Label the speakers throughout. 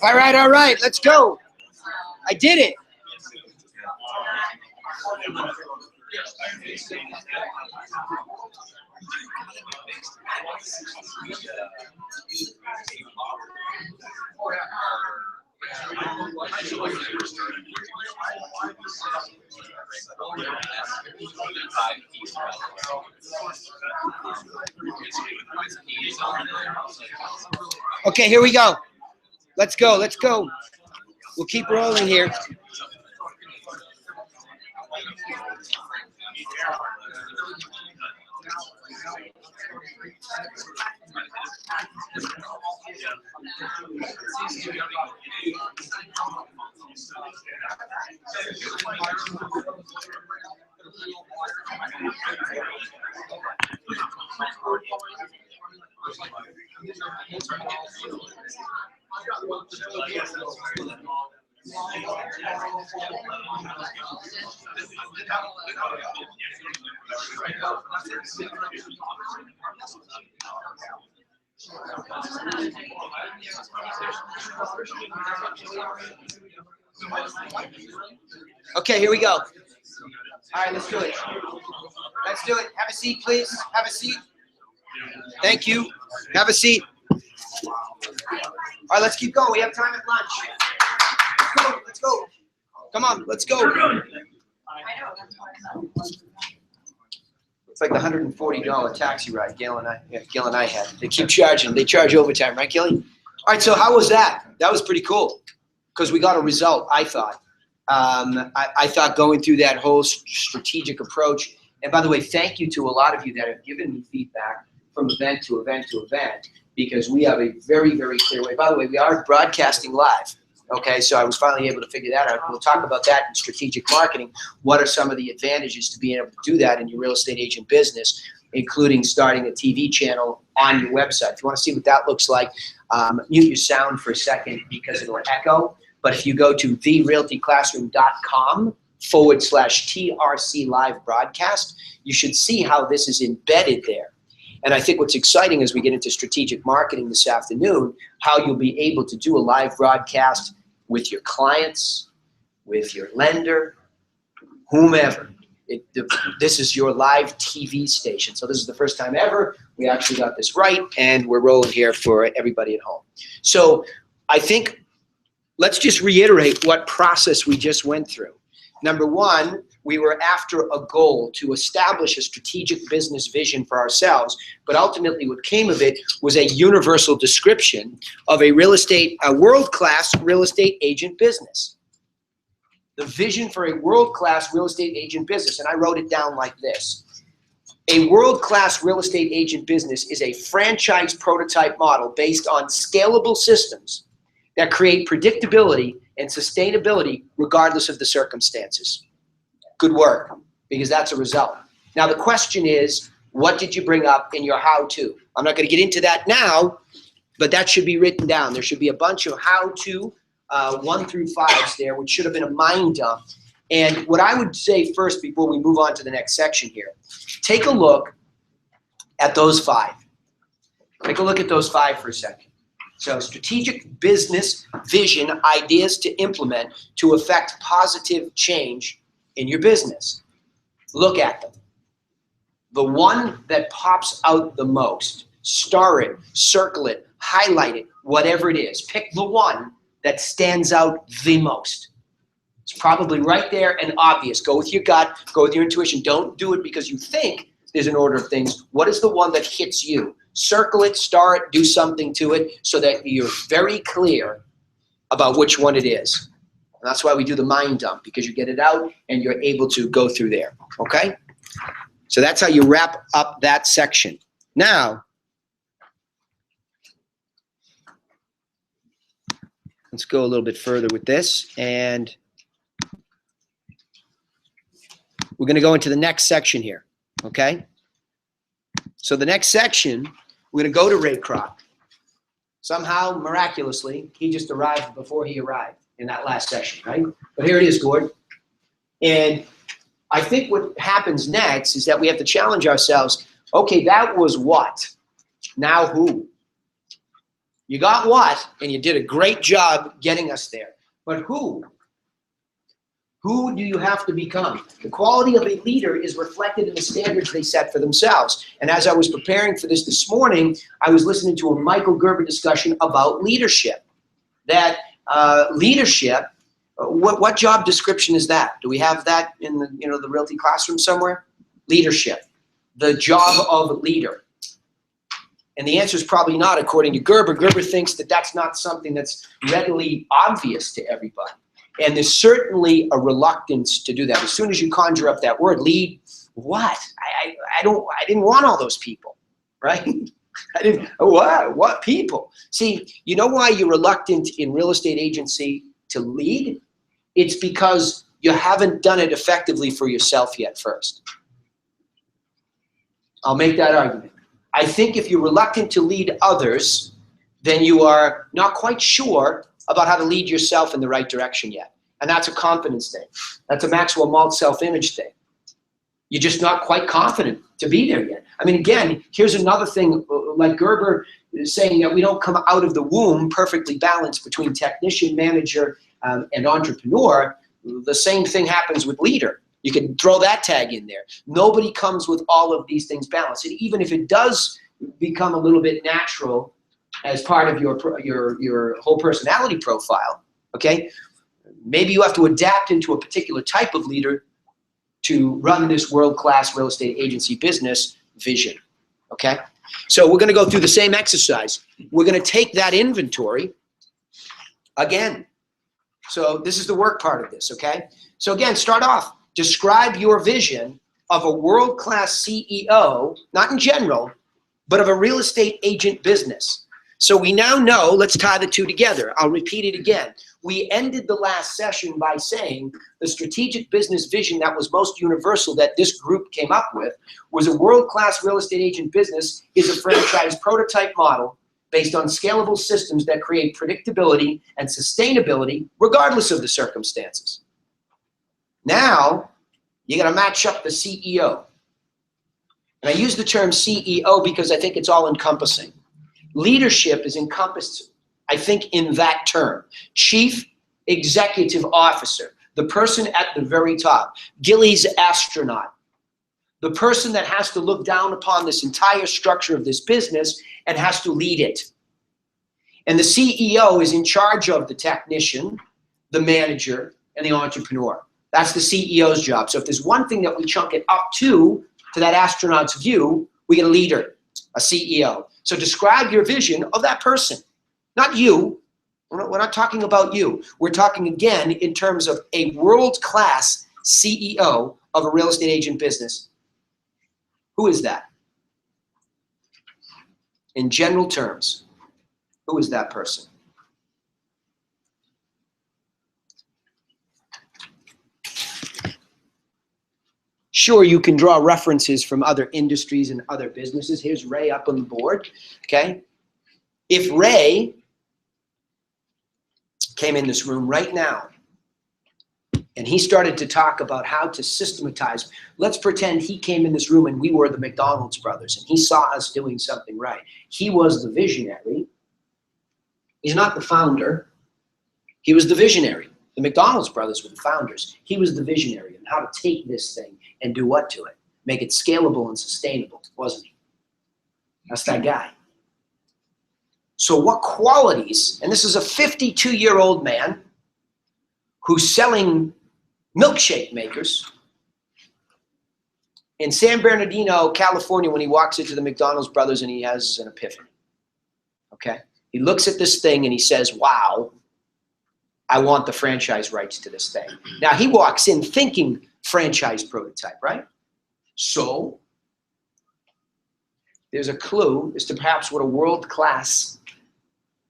Speaker 1: All right, let's go. I did it. Okay, here we go. Let's go. Let's go. We'll keep rolling here. Okay, here we go. All right, let's do it. Let's do it. Have a seat, please. Have a seat. Thank you. Have a seat. All right, let's keep going. We have time at lunch. Let's go. Let's go. Come on, let's go. It's like the $140 taxi ride Gail and I had. They keep charging. They charge overtime, right, Gilly? All right, so how was that? That was pretty cool because we got a result, I thought. I thought going through that whole strategic approach, and by the way, thank you to a lot of you that have given me feedback from event to event to event, because we have a very, very clear way. By the way, we are broadcasting live. Okay, so I was finally able to figure that out. We'll talk about that in strategic marketing. What are some of the advantages to being able to do that in your real estate agent business, including starting a TV channel on your website? If you want to see what that looks like, mute your sound for a second because it'll echo. But if you go to therealtyclassroom.com/TRC live broadcast, you should see how this is embedded there. And I think what's exciting as we get into strategic marketing this afternoon, how you'll be able to do a live broadcast with your clients, with your lender, whomever. This is your live TV station. So this is the first time ever we actually got this right, and we're rolling here for everybody at home. So I think let's just reiterate what process we just went through. Number one, we were after a goal to establish a strategic business vision for ourselves, but ultimately what came of it was a universal description of a world-class real estate agent business. The vision for a world-class real estate agent business, and I wrote it down like this. A world-class real estate agent business is a franchise prototype model based on scalable systems that create predictability and sustainability regardless of the circumstances. Good work, because that's a result. Now the question is, what did you bring up in your how-to? I'm not going to get into that now, but that should be written down. There should be a bunch of how-to 1 through 5s there, which should have been a mind dump. And what I would say first before we move on to the next section here, take a look at those 5. Take a look at those 5 for a second. So strategic business vision, ideas to implement to affect positive change in your business. Look at them. The one that pops out the most, star it, circle it, highlight it, whatever it is. Pick the one that stands out the most. It's probably right there and obvious. Go with your gut, go with your intuition. Don't do it because you think there's an order of things. What is the one that hits you? Circle it, star it, do something to it so that you're very clear about which one it is. And that's why we do the mind dump, because you get it out and you're able to go through there, okay? So that's how you wrap up that section. Now, let's go a little bit further with this, and we're going to go into the next section here, okay? So the next section, we're going to go to Ray Kroc. Somehow, miraculously, he just arrived before he arrived in that last session, right? But here it is, Gord. And I think what happens next is that we have to challenge ourselves, okay, that was what? Now who? You got what, and you did a great job getting us there. But who? Who do you have to become? The quality of a leader is reflected in the standards they set for themselves. And as I was preparing for this morning, I was listening to a Michael Gerber discussion about leadership. That leadership, what job description is that? Do we have that in the Realty classroom somewhere? Leadership, the job of leader. And the answer is probably not, according to Gerber. Gerber thinks that that's not something that's readily obvious to everybody. And there's certainly a reluctance to do that. As soon as you conjure up that word, lead, what? I didn't want all those people, right? I didn't, what people? See, you know why you're reluctant in real estate agency to lead? It's because you haven't done it effectively for yourself yet first. I'll make that argument. I think if you're reluctant to lead others, then you are not quite sure about how to lead yourself in the right direction yet. And that's a confidence thing. That's a Maxwell Maltz self-image thing. You're just not quite confident to be there yet. I mean, again, here's another thing, like Gerber is saying that we don't come out of the womb perfectly balanced between technician, manager, and entrepreneur. The same thing happens with leader. You can throw that tag in there. Nobody comes with all of these things balanced. And even if it does become a little bit natural as part of your whole personality profile, okay, maybe you have to adapt into a particular type of leader to run this world-class real estate agency business vision, okay? So we're gonna go through the same exercise. We're gonna take that inventory again. So this is the work part of this, okay? So again, start off. Describe your vision of a world-class CEO, not in general, but of a real estate agent business. So we now know, let's tie the two together. I'll repeat it again. We ended the last session by saying the strategic business vision that was most universal that this group came up with was a world-class real estate agent business is a franchise prototype model based on scalable systems that create predictability and sustainability regardless of the circumstances. Now, you got to match up the CEO. And I use the term CEO because I think it's all encompassing. Leadership is encompassed, I think, in that term. Chief Executive Officer, the person at the very top, Gilly's astronaut, the person that has to look down upon this entire structure of this business and has to lead it. And the CEO is in charge of the technician, the manager, and the entrepreneur. That's the CEO's job. So if there's one thing that we chunk it up to that astronaut's view, we get a leader, a CEO. So describe your vision of that person, not you. We're not talking about you. We're talking again in terms of a world-class CEO of a real estate agent business. Who is that? In general terms, who is that person? Sure, you can draw references from other industries and other businesses. Here's Ray up on the board, okay? If Ray came in this room right now and he started to talk about how to systematize, let's pretend he came in this room and we were the McDonald's brothers and he saw us doing something right. He was the visionary. He's not the founder. He was the visionary. The McDonald's brothers were the founders. He was the visionary on how to take this thing and do what to it? Make it scalable and sustainable, wasn't he? That's that guy. So what qualities, and this is a 52-year-old man who's selling milkshake makers in San Bernardino, California, when he walks into the McDonald's brothers and he has an epiphany, okay? He looks at this thing and he says, wow, I want the franchise rights to this thing. Now he walks in thinking franchise prototype, right? So there's a clue as to perhaps what a world-class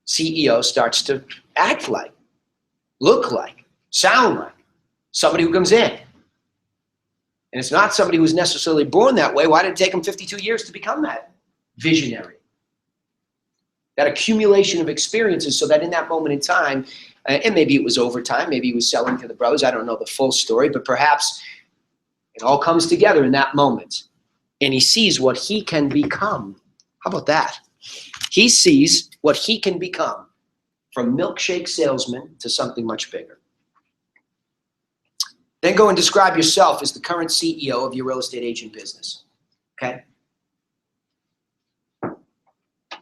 Speaker 1: CEO starts to act like, look like, sound like, somebody who comes in. And it's not somebody who was necessarily born that way. Why did it take him 52 years to become that visionary? That accumulation of experiences so that in that moment in time, and maybe it was overtime, maybe he was selling to the brothers, I don't know the full story, but perhaps it all comes together in that moment. And he sees what he can become. How about that? He sees what he can become from milkshake salesman to something much bigger. Then go and describe yourself as the current CEO of your real estate agent business, okay?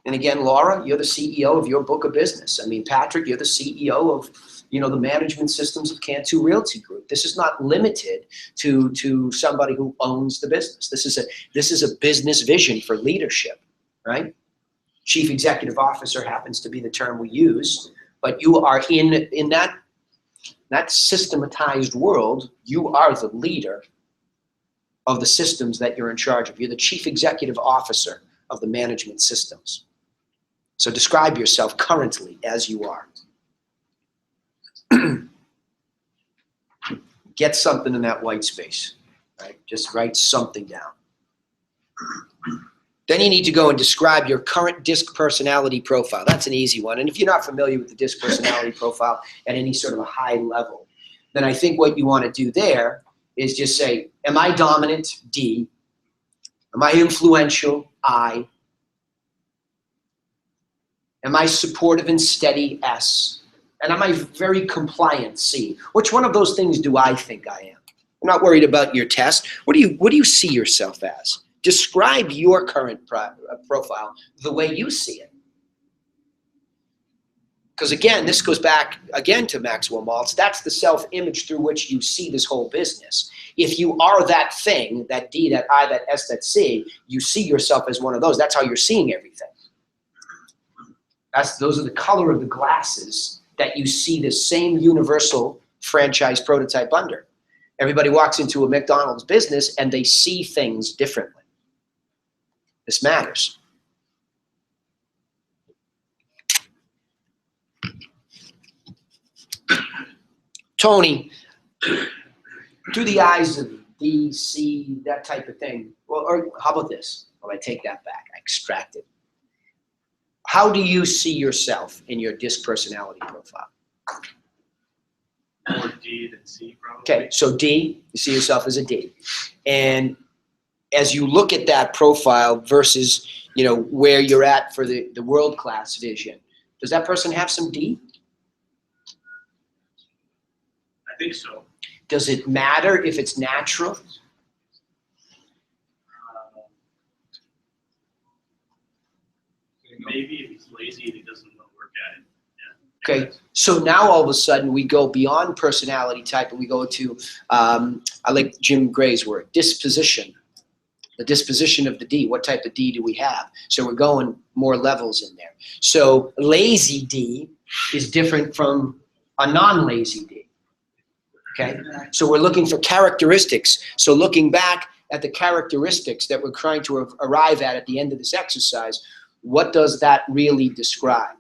Speaker 1: And again, Laura, you're the CEO of your book of business. I mean, Patrick, you're the CEO of, you know, the management systems of Cantu Realty Group. This is not limited to somebody who owns the business. This is a business vision for leadership, right? Chief Executive Officer happens to be the term we use, but you are in that systematized world. You are the leader of the systems that you're in charge of. You're the Chief Executive Officer of the management systems. So describe yourself currently as you are. Get something in that white space, right? Just write something down. Then you need to go and describe your current DISC personality profile. That's an easy one. And if you're not familiar with the DISC personality profile at any sort of a high level, then I think what you want to do there is just say, am I dominant? D. Am I influential? I. Am I supportive and steady? S. And am I very compliant? C. Which one of those things do I think I am? I'm not worried about your test. What do you see yourself as? Describe your current profile the way you see it. Because again, this goes back again to Maxwell Maltz. That's the self-image through which you see this whole business. If you are that thing, that D, that I, that S, that C, you see yourself as one of those. That's how you're seeing everything. Those are the color of the glasses that you see the same universal franchise prototype under. Everybody walks into a McDonald's business and they see things differently. This matters. Tony, through the eyes of D, C, that type of thing. Well, or how about this? Well, I take that back. I extract it. How do you see yourself in your DISC personality profile?
Speaker 2: More D than C, probably.
Speaker 1: Okay, so D, you see yourself as a D. And as you look at that profile versus, you know, where you're at for the world-class vision, does that person have some D?
Speaker 2: I think so.
Speaker 1: Does it matter if it's natural?
Speaker 2: Maybe if he's lazy and he doesn't want to work at it. Yeah.
Speaker 1: Okay, so now all of a sudden we go beyond personality type and we go to, I like Jim Gray's word, disposition. The disposition of the D. What type of D do we have? So we're going more levels in there. So lazy D is different from a non-lazy D. Okay, so we're looking for characteristics. So looking back at the characteristics that we're trying to arrive at the end of this exercise, what does that really describe?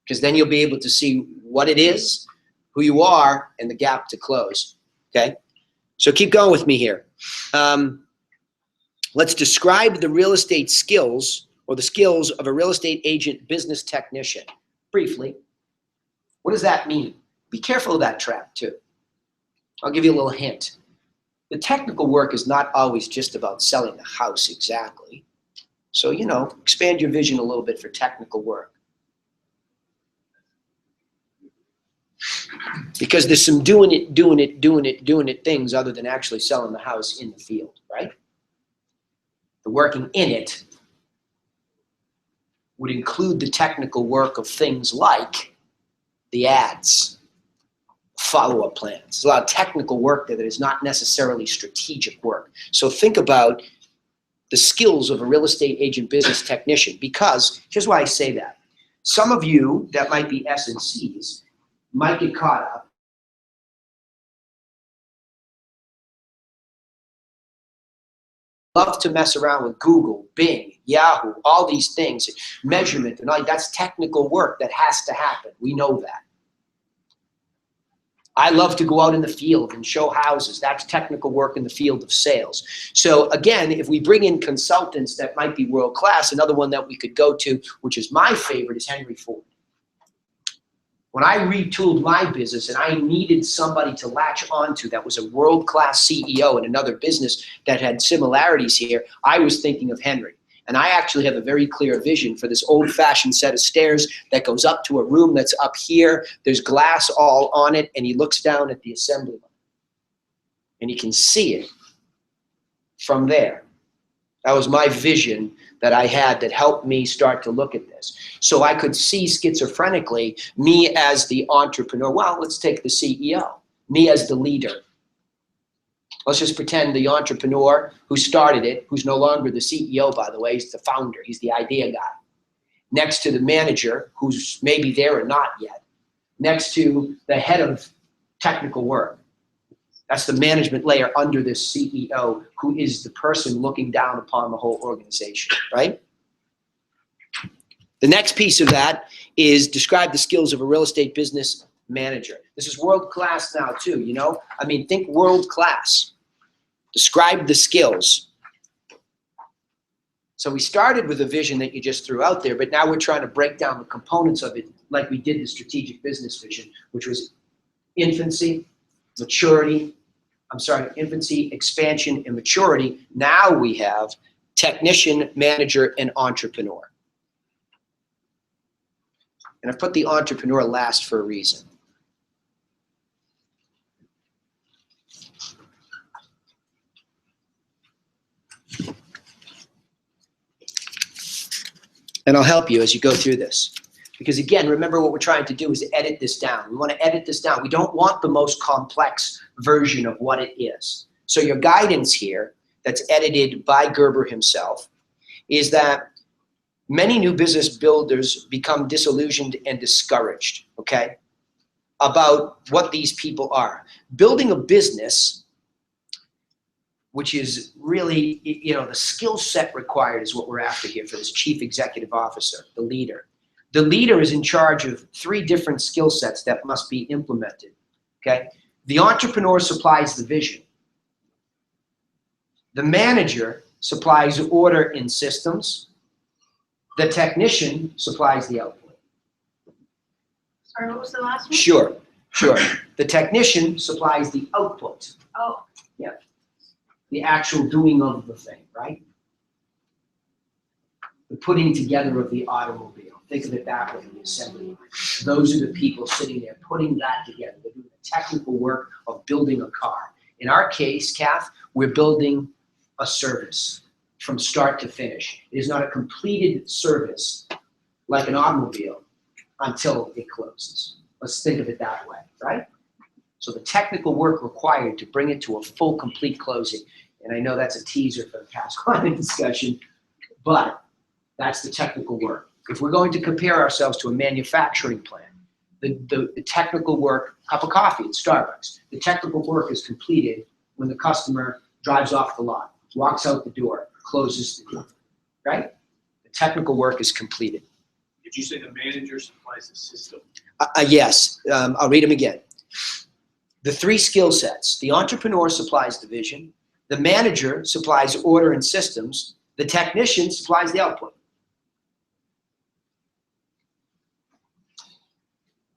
Speaker 1: Because then you'll be able to see what it is, who you are, and the gap to close. Okay, so keep going with me here. Let's describe the real estate skills or the skills of a real estate agent business technician. Briefly, what does that mean? Be careful of that trap too. I'll give you a little hint. The technical work is not always just about selling the house exactly. So, you know, expand your vision a little bit for technical work. Because there's some doing it things other than actually selling the house in the field, right? The working in it would include the technical work of things like the ads, follow-up plans. There's a lot of technical work there that is not necessarily strategic work. So think about the skills of a real estate agent business technician, because here's why I say that. Some of you that might be S and Cs might get caught up love to mess around with Google, Bing, Yahoo, all these things, measurement, and all that's technical work that has to happen. We know that. I love to go out in the field and show houses. That's technical work in the field of sales. So again, if we bring in consultants that might be world class, another one that we could go to, which is my favorite, is Henry Ford. When I retooled my business and I needed somebody to latch onto that was a world-class CEO in another business that had similarities here, I was thinking of Henry. And I actually have a very clear vision for this old-fashioned set of stairs that goes up to a room that's up here. There's glass all on it, and he looks down at the assembly line. And he can see it from there. That was my vision that I had that helped me start to look at this. So I could see schizophrenically me as the entrepreneur. Well, let's take the CEO, me as the leader. Let's just pretend the entrepreneur who started it, who's no longer the CEO, by the way, he's the founder, he's the idea guy. Next to the manager, who's maybe there or not yet. Next to the head of technical work. That's the management layer under this CEO, who is the person looking down upon the whole organization, right? The next piece of that is describe the skills of a real estate business manager. This is world class now too, you know? I mean, think world class. Describe the skills. So we started with a vision that you just threw out there, but now we're trying to break down the components of it like we did the strategic business vision, which was infancy, expansion, and maturity. Now we have technician, manager, and entrepreneur. And I've put the entrepreneur last for a reason. And I'll help you as you go through this. Because again, remember what we're trying to do is edit this down. We want to edit this down. We don't want the most complex version of what it is. So your guidance here, that's edited by Gerber himself, is that many new business builders become disillusioned and discouraged, okay, about what these people are. Building a business, which is really, you know, the skill set required is what we're after here for this chief executive officer, the leader. The leader is in charge of 3 different skill sets that must be implemented, okay? The entrepreneur supplies the vision. The manager supplies order in systems. The technician supplies the output.
Speaker 3: Sorry, what was the last one?
Speaker 1: Sure. The technician supplies the output.
Speaker 3: Oh.
Speaker 1: Yeah. The actual doing of the thing, right? The putting together of the automobile. Think of it that way, the assembly line. Those are the people sitting there putting that together. They're doing the technical work of building a car. In our case, Kath, we're building a service from start to finish. It is not a completed service like an automobile until it closes. Let's think of it that way, right? So the technical work required to bring it to a full, complete closing. And I know that's a teaser for the past client discussion, but that's the technical work. If we're going to compare ourselves to a manufacturing plant, the technical work, cup of coffee at Starbucks, the technical work is completed when the customer drives off the lot, walks out the door, closes the door, right? The technical work is completed.
Speaker 2: Did you say the manager supplies the system?
Speaker 1: Yes, I'll read them again. The 3 skill sets. The entrepreneur supplies the vision. The manager supplies order and systems. The technician supplies the output.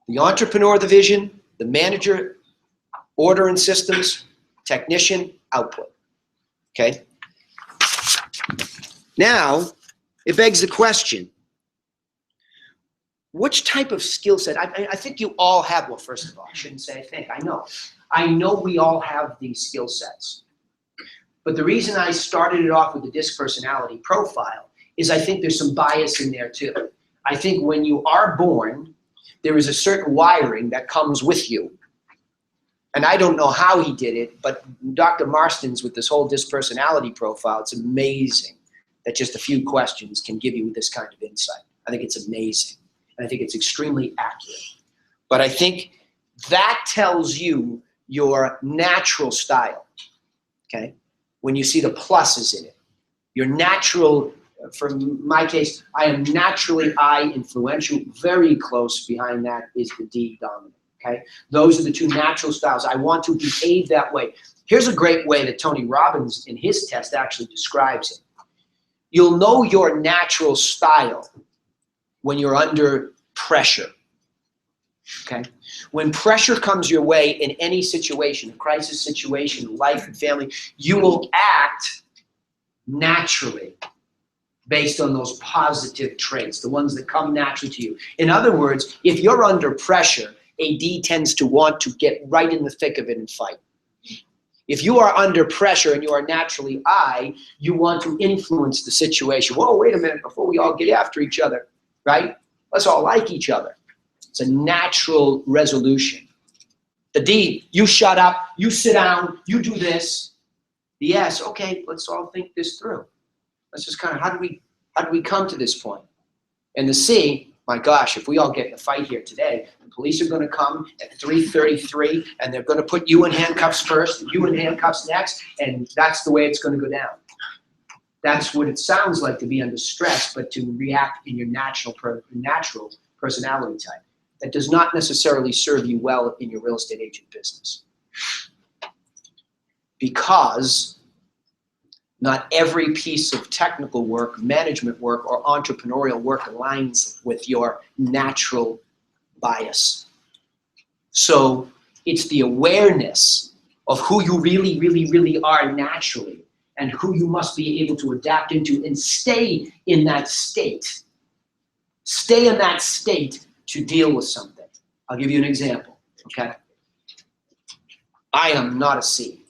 Speaker 1: The entrepreneur, the vision. The manager, order and systems. Technician, output. Okay? Now, it begs the question, which type of skill set? I think you all have, well, first of all, I shouldn't say I think, I know. I know we all have these skill sets. But the reason I started it off with the DISC personality profile is I think there's some bias in there too. I think when you are born, there is a certain wiring that comes with you. And I don't know how he did it, but Dr. Marston's with this whole DISC personality profile, it's amazing that just a few questions can give you this kind of insight. I think it's amazing. And I think it's extremely accurate. But I think that tells you your natural style, okay? When you see the pluses in it. Your natural, for my case, I am naturally I influential. Very close behind that is the D dominant, okay? Those are the 2 natural styles. I want to behave that way. Here's a great way that Tony Robbins in his test actually describes it. You'll know your natural style when you're under pressure, okay? When pressure comes your way in any situation, a crisis situation, life and family, you will act naturally. based on those positive traits, the ones that come naturally to you. In other words, if you're under pressure, a D tends to want to get right in the thick of it and fight. If you are under pressure and you are naturally I, you want to influence the situation. Whoa, wait a minute, before we all get after each other, right? Let's all like each other. It's a natural resolution. The D, you shut up, you sit down, you do this. The S, okay, let's all think this through. Let's just kind of, how do we come to this point? And the C, my gosh, if we all get in a fight here today, the police are going to come at 3:33 and they're going to put you in handcuffs first, and you in handcuffs next, and that's the way it's going to go down. That's what it sounds like to be under stress, but to react in your natural personality type. That does not necessarily serve you well in your real estate agent business. Because not every piece of technical work, management work, or entrepreneurial work aligns with your natural bias. So it's the awareness of who you really, really, really are naturally and who you must be able to adapt into and stay in that state. Stay in that state to deal with something. I'll give you an example, okay? I am not a C.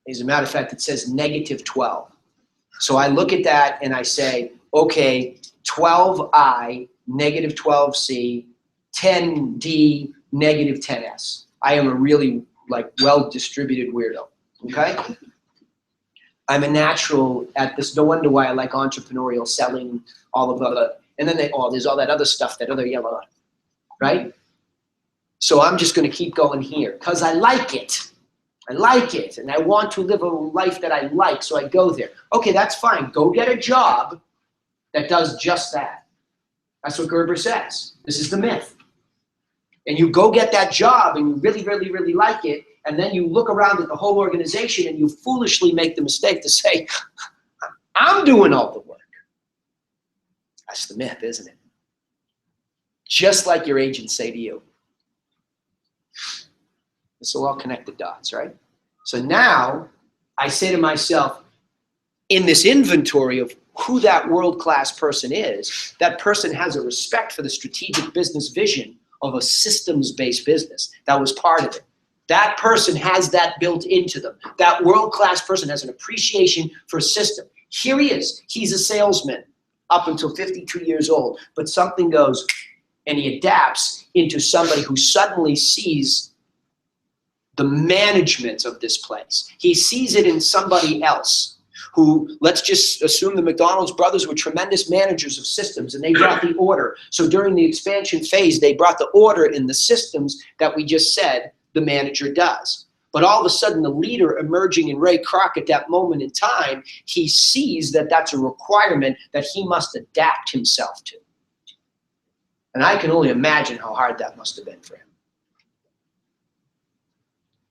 Speaker 1: As a matter of fact, it says -12. So I look at that and I say, okay, 12I, -12C, 10D, -10S. I am a really well-distributed weirdo, okay? I'm a natural at this. No wonder why I like entrepreneurial selling, all of the, and then there's all that other stuff, that other yellow, right? So I'm just going to keep going here because I like it. I like it, and I want to live a life that I like, so I go there. Okay, that's fine. Go get a job that does just that. That's what Gerber says. This is the myth. And you go get that job, and you really, really, really like it, and then you look around at the whole organization, and you foolishly make the mistake to say, I'm doing all the work. That's the myth, isn't it? Just like your agents say to you. This will all connect the dots, right? So now I say to myself, in this inventory of who that world-class person is, that person has a respect for the strategic business vision of a systems-based business. That was part of it. That person has that built into them. That world-class person has an appreciation for a system. Here he is. He's a salesman up until 52 years old, but something goes and he adapts into somebody who suddenly sees the management of this place. He sees it in somebody else who, let's just assume the McDonald's brothers were tremendous managers of systems and they brought the order. So during the expansion phase, they brought the order in the systems that we just said the manager does. But all of a sudden, the leader emerging in Ray Kroc at that moment in time, he sees that that's a requirement that he must adapt himself to. And I can only imagine how hard that must have been for him.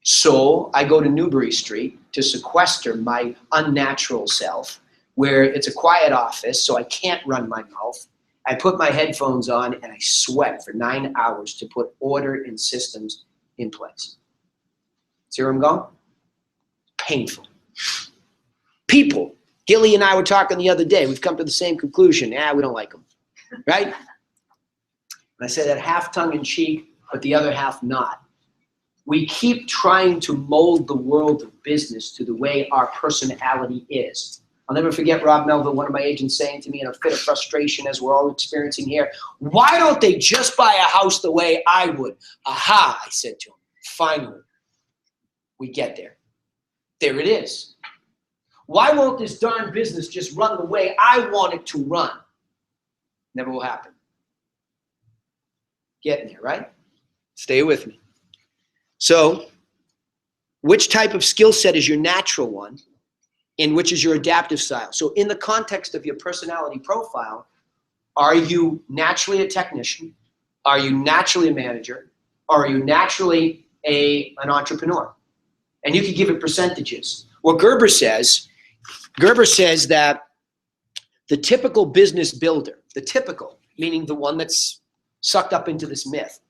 Speaker 1: So I go to Newbury Street to sequester my unnatural self, where it's a quiet office, so I can't run my mouth. I put my headphones on and I sweat for 9 hours to put order and systems in place. See where I'm going? Painful. People. Gilly and I were talking the other day. We've come to the same conclusion. We don't like them. Right? And I say that half tongue-in-cheek, but the other half not. We keep trying to mold the world of business to the way our personality is. I'll never forget Rob Melville, one of my agents, saying to me in a fit of frustration, as we're all experiencing here, why don't they just buy a house the way I would? Aha, I said to him, finally, we get there. There it is. Why won't this darn business just run the way I want it to run? Never will happen. Getting there, right? Stay with me. So, which type of skill set is your natural one, and which is your adaptive style? So in the context of your personality profile, are you naturally a technician? Are you naturally a manager? Or are you naturally an entrepreneur? And you can give it percentages. What Gerber says that the typical business builder, the typical, meaning the one that's sucked up into this myth,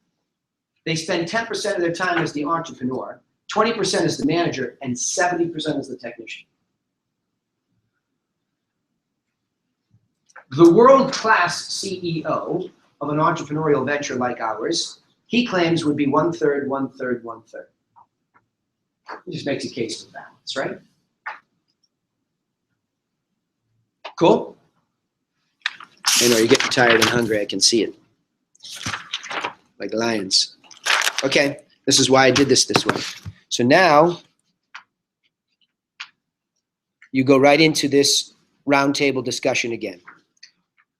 Speaker 1: they spend 10% of their time as the entrepreneur, 20% as the manager, and 70% as the technician. the world-class CEO of an entrepreneurial venture like ours, he claims would be 1/3, 1/3, 1/3. It just makes a case for balance, right? Cool? I know you're getting tired and hungry. I can see it. Like lions. Okay, this is why I did this way. So now you go right into this roundtable discussion again.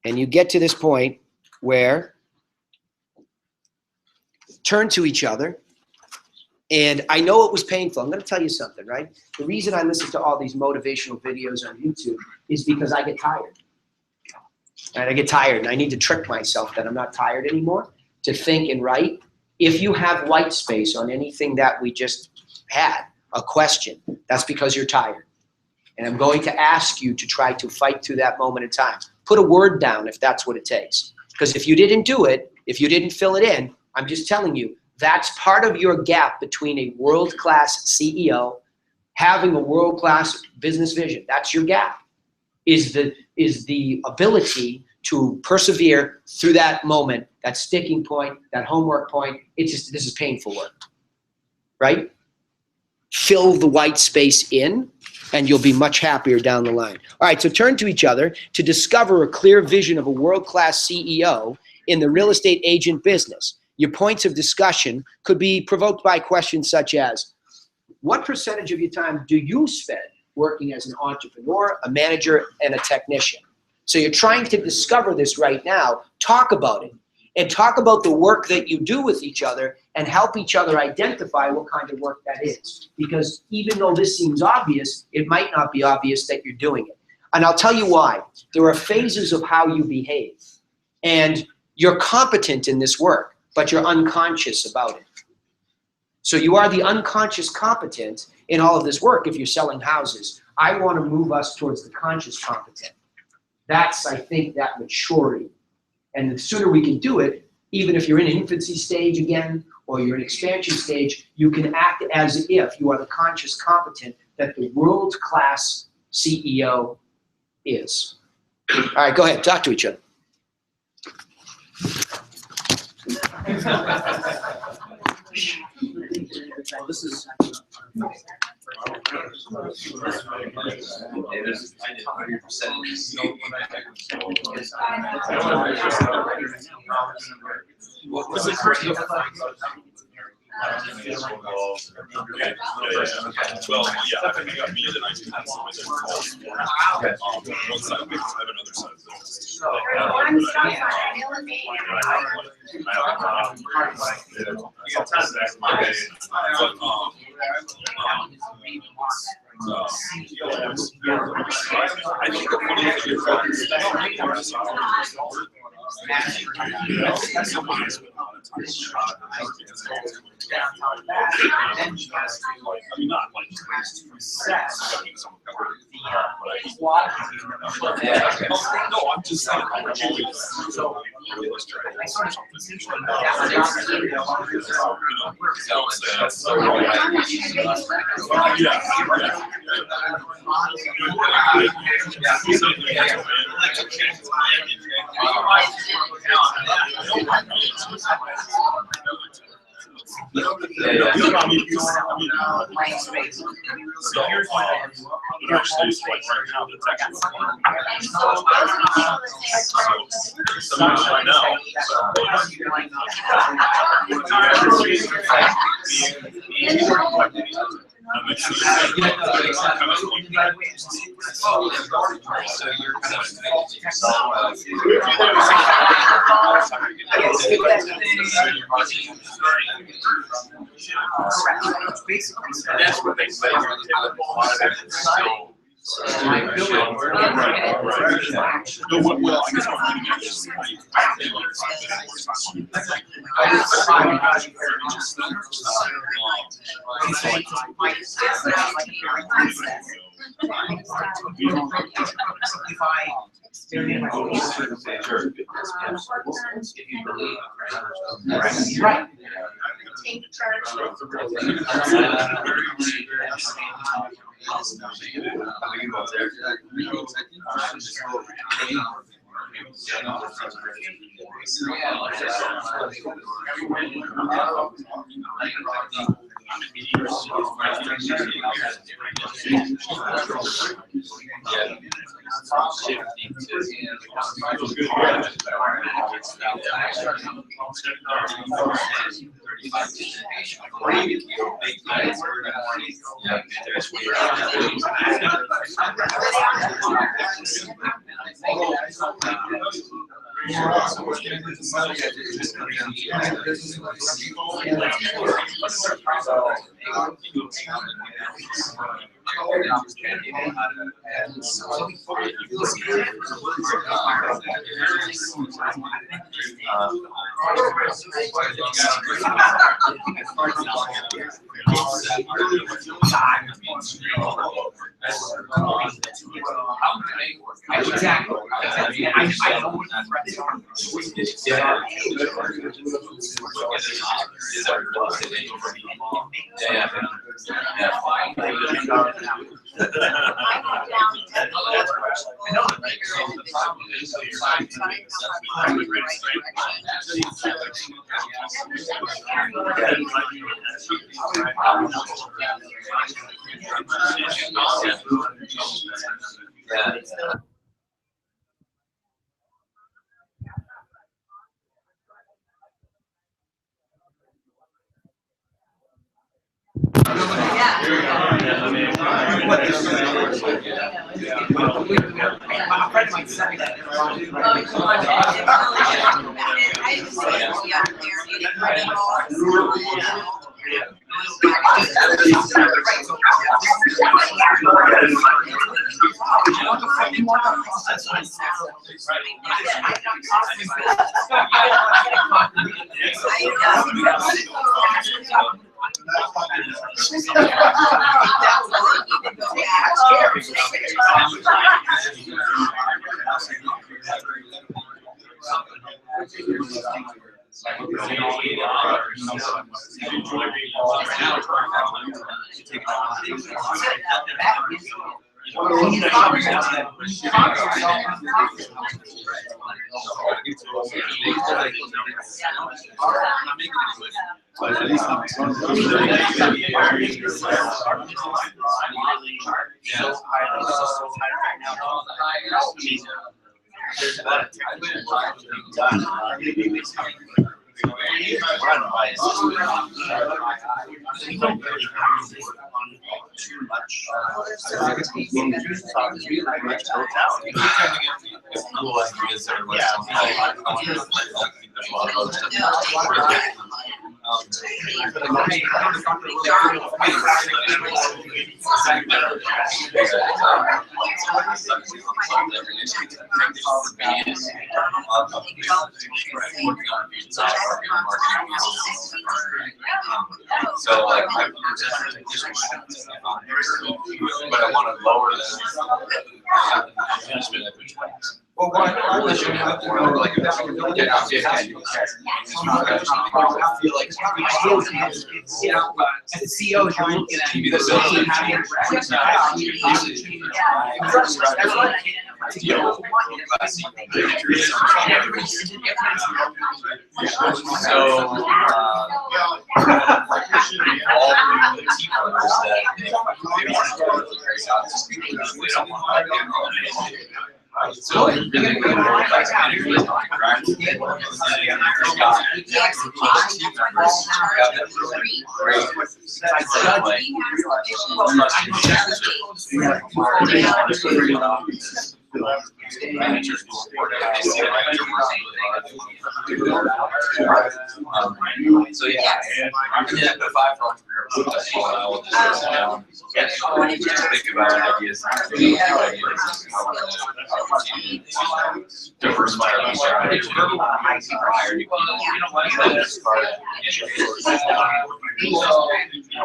Speaker 1: And you get to this point where turn to each other. And I know it was painful. I'm going to tell you something, right? The reason I listen to all these motivational videos on YouTube is because I get tired. And I get tired, and I need to trick myself that I'm not tired anymore to think and write. If you have white space on anything that we just had, a question, that's because you're tired. And I'm going to ask you to try to fight through that moment in time. Put a word down if that's what it takes. Because if you didn't do it, if you didn't fill it in, I'm just telling you, that's part of your gap between a world-class CEO having a world-class business vision. That's your gap, is the ability to persevere through that moment, that sticking point, that homework point. It's just, this is painful work, right? Fill the white space in, and you'll be much happier down the line. All right, so turn to each other to discover a clear vision of a world-class CEO in the real estate agent business. Your points of discussion could be provoked by questions such as, what percentage of your time do you spend working as an entrepreneur, a manager, and a technician? So you're trying to discover this right now. Talk about it. And talk about the work that you do with each other and help each other identify what kind of work that is. Because even though this seems obvious, it might not be obvious that you're doing it. And I'll tell you why. There are phases of how you behave. And you're competent in this work, but you're unconscious about it. So you are the unconscious competent in all of this work if you're selling houses. I want to move us towards the conscious competent. That's, I think, that maturity. And the sooner we can do it, even if you're in an infancy stage again, or you're in expansion stage, you can act as if you are the conscious competent that the world-class CEO is. All right, go ahead, talk to each other.
Speaker 2: This is.
Speaker 4: That's what they say.
Speaker 1: Right.
Speaker 3: Take charge.
Speaker 4: Exactly. I know what the threats are.
Speaker 5: So like, but I want to lower well, why would you have more like I feel like
Speaker 4: as a CEO, you're looking at
Speaker 5: maybe the ability to so like really managers will support it. They see the manager working really hard. So yeah, I'm gonna put a 5 for entrepreneur. That's all I will just sit down. Just think about ideas. Diversify our strategy. Hire new people. That's part of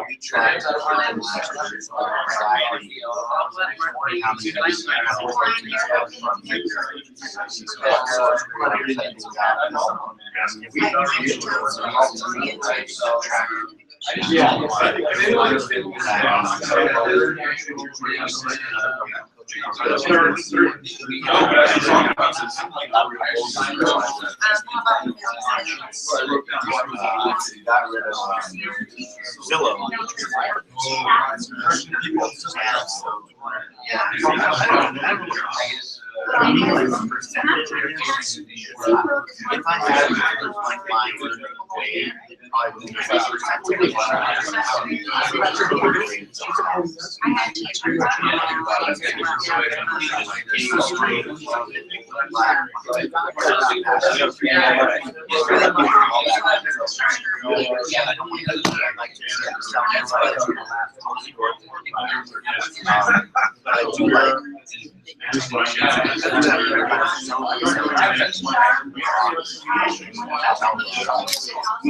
Speaker 5: we try to
Speaker 6: If I had like my way, but I do like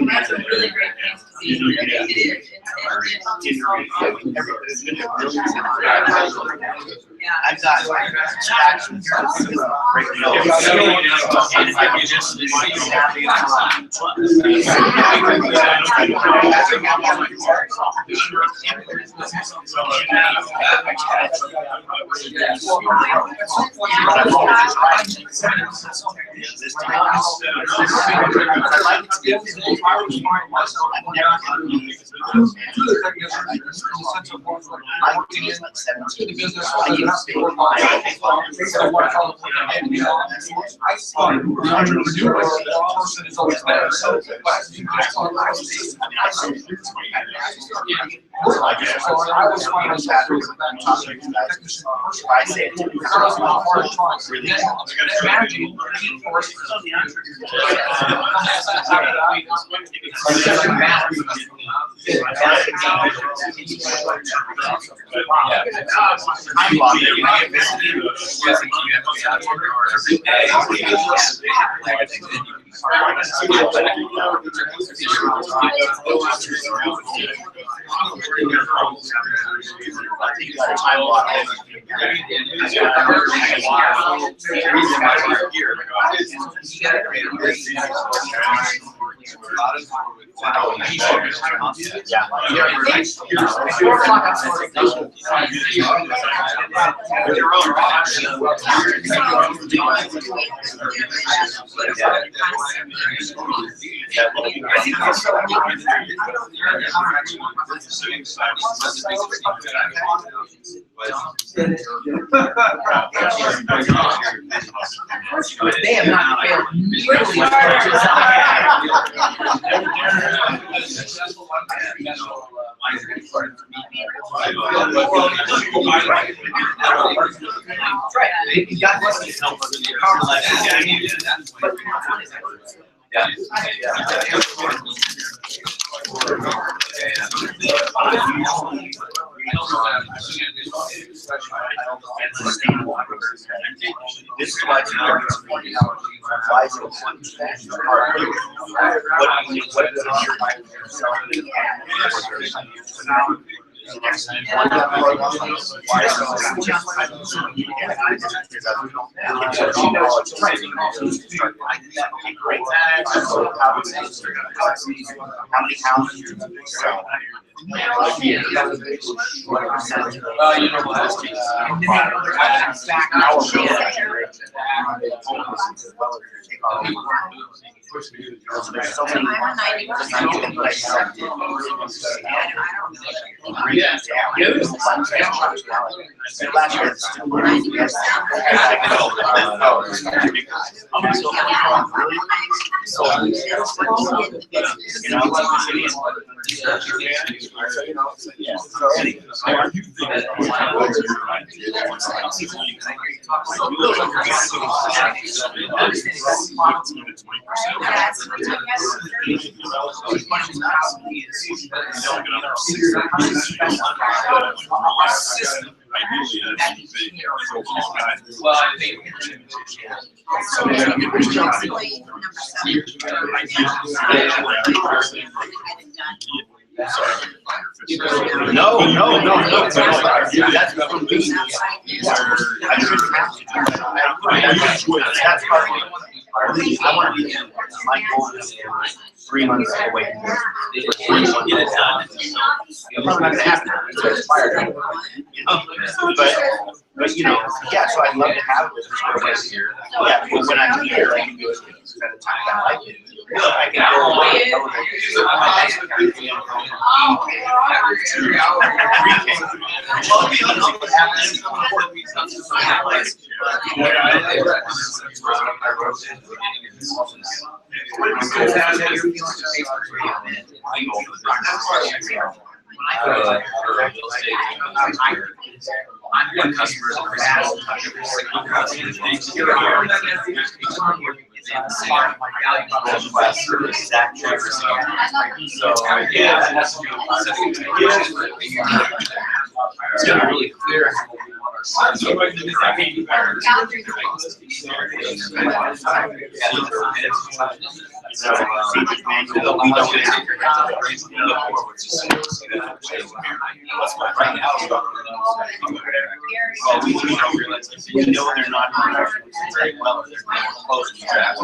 Speaker 3: That's a really great thing to see. It is.
Speaker 6: I've got distractions. And if I could just
Speaker 4: They have not failed nearly as much as
Speaker 6: This is why it's important to point out why it's important to stand apart. No. That's from me. I shouldn't have to do that. That's part of it. I want to be, my goal is 3 months away from this. Get it done. I'm probably not going to happen until it's expired. But But, you know, yeah, so I'd love to have this. Yeah, but when I'm here, I can do it at a time that I can. I can go away.
Speaker 5: I'm customers are it's gonna be really clear.
Speaker 6: We know they're not very well, or they're not close to that.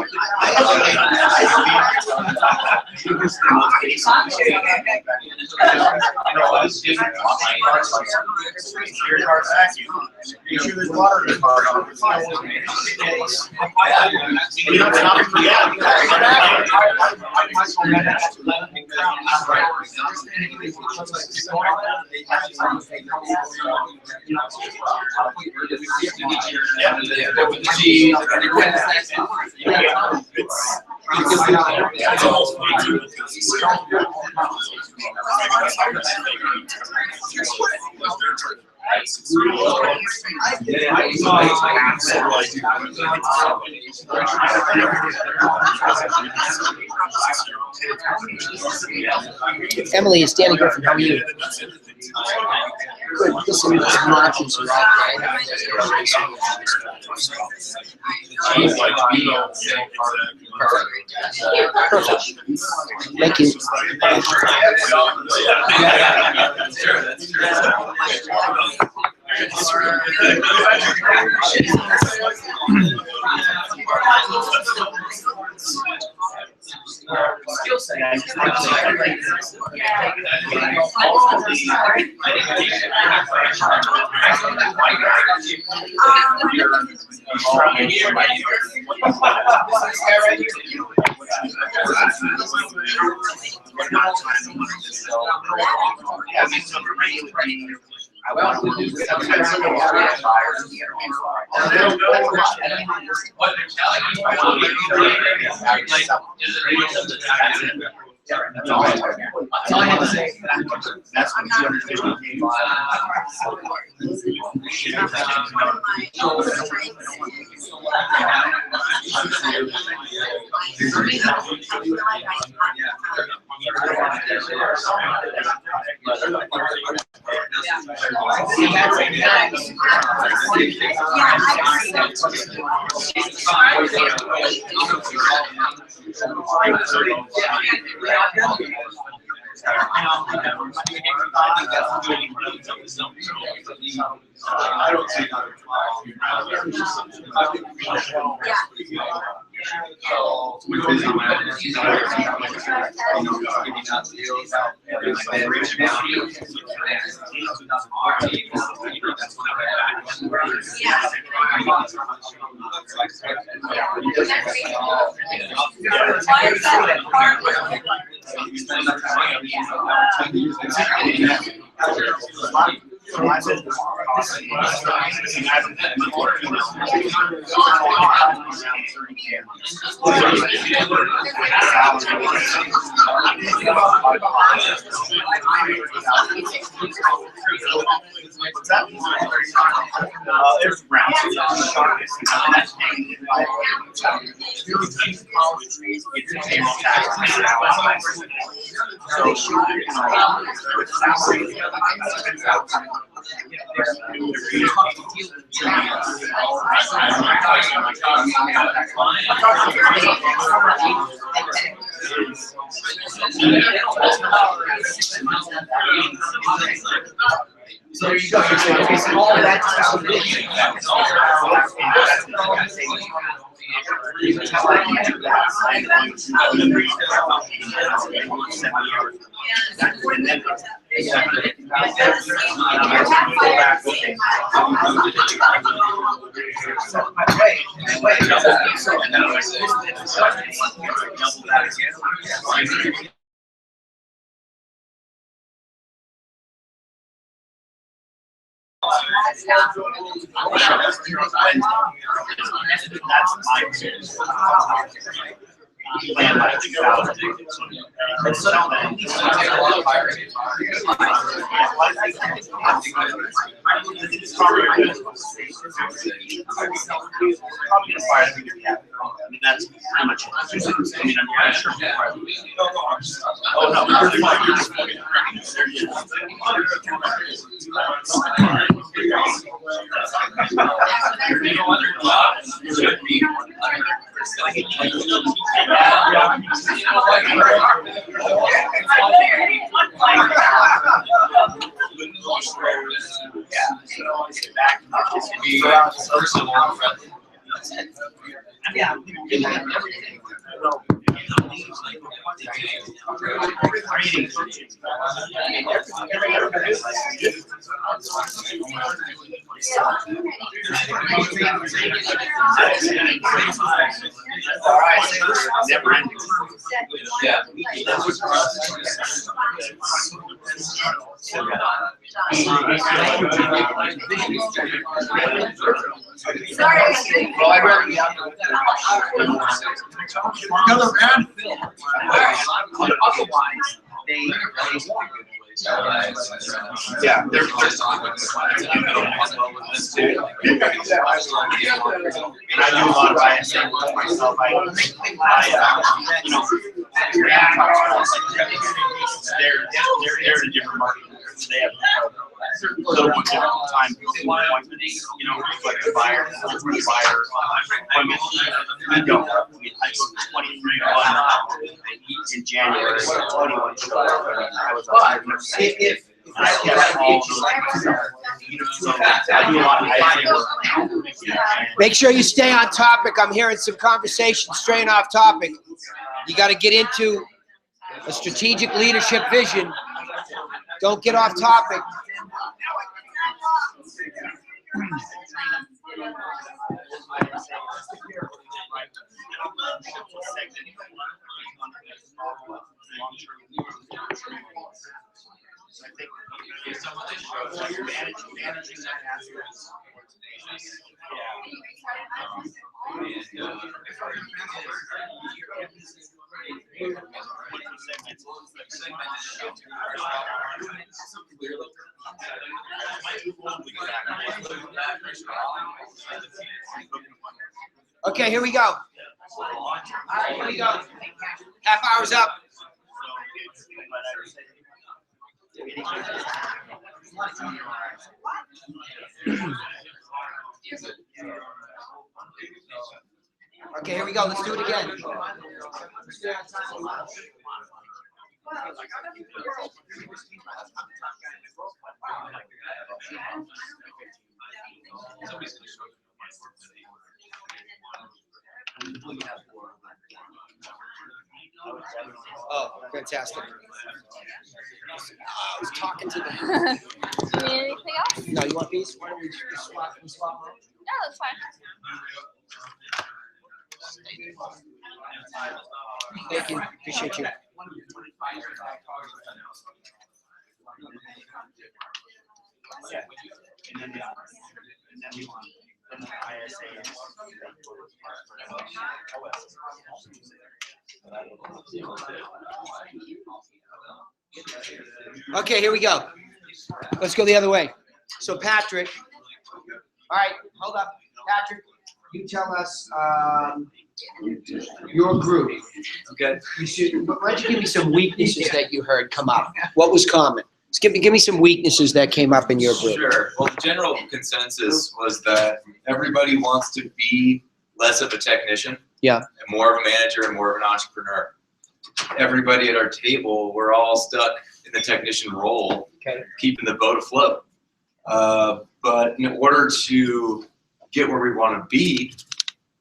Speaker 6: You sure there's water in the car? You know, it's not, yeah.
Speaker 1: Emily, it's Danny Griffin. How are you? Good. Listen, it's marches are all perfect. Thank you.
Speaker 4: Skill set.
Speaker 6: I want to do That's all I have to say. That's what 250 It's round.
Speaker 4: So there you go. Okay, so all of that
Speaker 6: Plan like 2,000. And so then, it's probably gonna fire every year. I mean, that's pretty much it. I mean, I'm not sure. Oh, no, you're fine. Never ending.
Speaker 5: Yeah.
Speaker 6: Well, I'd rather be out there.
Speaker 4: Another round. Otherwise, they
Speaker 6: Yeah, they're
Speaker 5: Just on with this too.
Speaker 6: and I do a lot of ISA work myself. I you know, they're in a different market. They have a little bit different time appointments, you know, like the buyer appointments. We don't. I booked 23 in January, 21 showed up. I was like,
Speaker 4: if
Speaker 6: I kept all those myself. So I do a lot of ISA work.
Speaker 1: Make sure you stay on topic. I'm hearing some conversation straying off topic. You got to get into a strategic leadership vision. Don't get off topic. Okay, here we go. All right, here we go. Half hour's up. Okay, here we go. Let's do it again. Oh, fantastic. I was talking to them.
Speaker 3: Do you need anything else?
Speaker 1: No, you want these? Why don't we just swap?
Speaker 3: No, that's fine.
Speaker 1: Thank you. Appreciate you. Okay, here we go. Let's go the other way. So Patrick, all right, hold up. Patrick, you tell us your group.
Speaker 5: Okay.
Speaker 1: Why don't you give me some weaknesses that you heard come up? What was common? Just give me some weaknesses that came up in your group.
Speaker 5: Sure. Well, the general consensus was that everybody wants to be less of a technician.
Speaker 1: Yeah.
Speaker 5: And more of a manager and more of an entrepreneur. Everybody at our table, we're all stuck in the technician role,
Speaker 1: Okay.
Speaker 5: keeping the boat afloat. But in order to get where we want to be,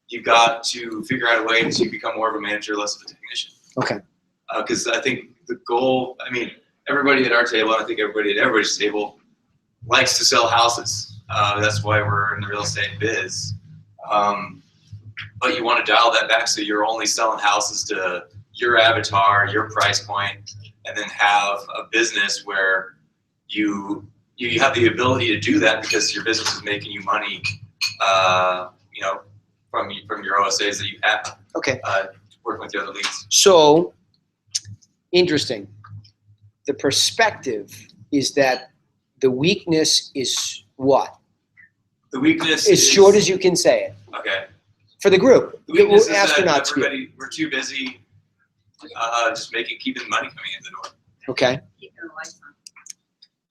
Speaker 5: you've got to figure out a way to become more of a manager, less of a technician.
Speaker 1: Okay.
Speaker 5: Because I think the goal, I mean, everybody at our table, and I think everybody at everybody's table, likes to sell houses. That's why we're in the real estate biz. But you want to dial that back so you're only selling houses to your avatar, your price point, and then have a business where you have the ability to do that because your business is making you money, you know, from your OSAs that you have.
Speaker 1: Okay.
Speaker 5: Working with the other leads.
Speaker 1: So, interesting. The perspective is that the weakness is what?
Speaker 5: The weakness
Speaker 1: As short as you can say it.
Speaker 5: Okay.
Speaker 1: For the group.
Speaker 5: The weakness is
Speaker 1: Astronauts
Speaker 5: that
Speaker 1: view.
Speaker 5: everybody, we're too busy just keeping money coming in the door.
Speaker 1: Okay.
Speaker 3: Keep the lights on.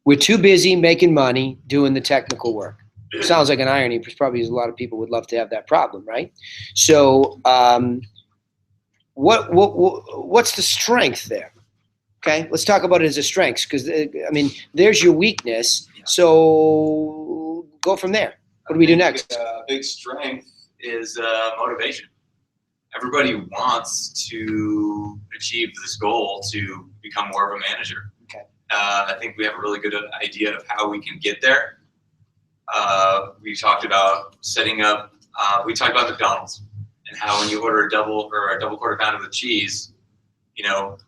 Speaker 1: We're too busy making money doing the technical work. Sounds like an irony, because probably a lot of people would love to have that problem, right? So, what's the strength there? Okay, let's talk about it as a strength, because I mean, there's your weakness. So go from there. What do we do next?
Speaker 5: Big strength is motivation. Everybody wants to achieve this goal to become more of a manager.
Speaker 1: Okay.
Speaker 5: I think we have a really good idea of how we can get there. We talked about setting up. We talked about McDonald's and how when you order a double quarter pounder with cheese, you know,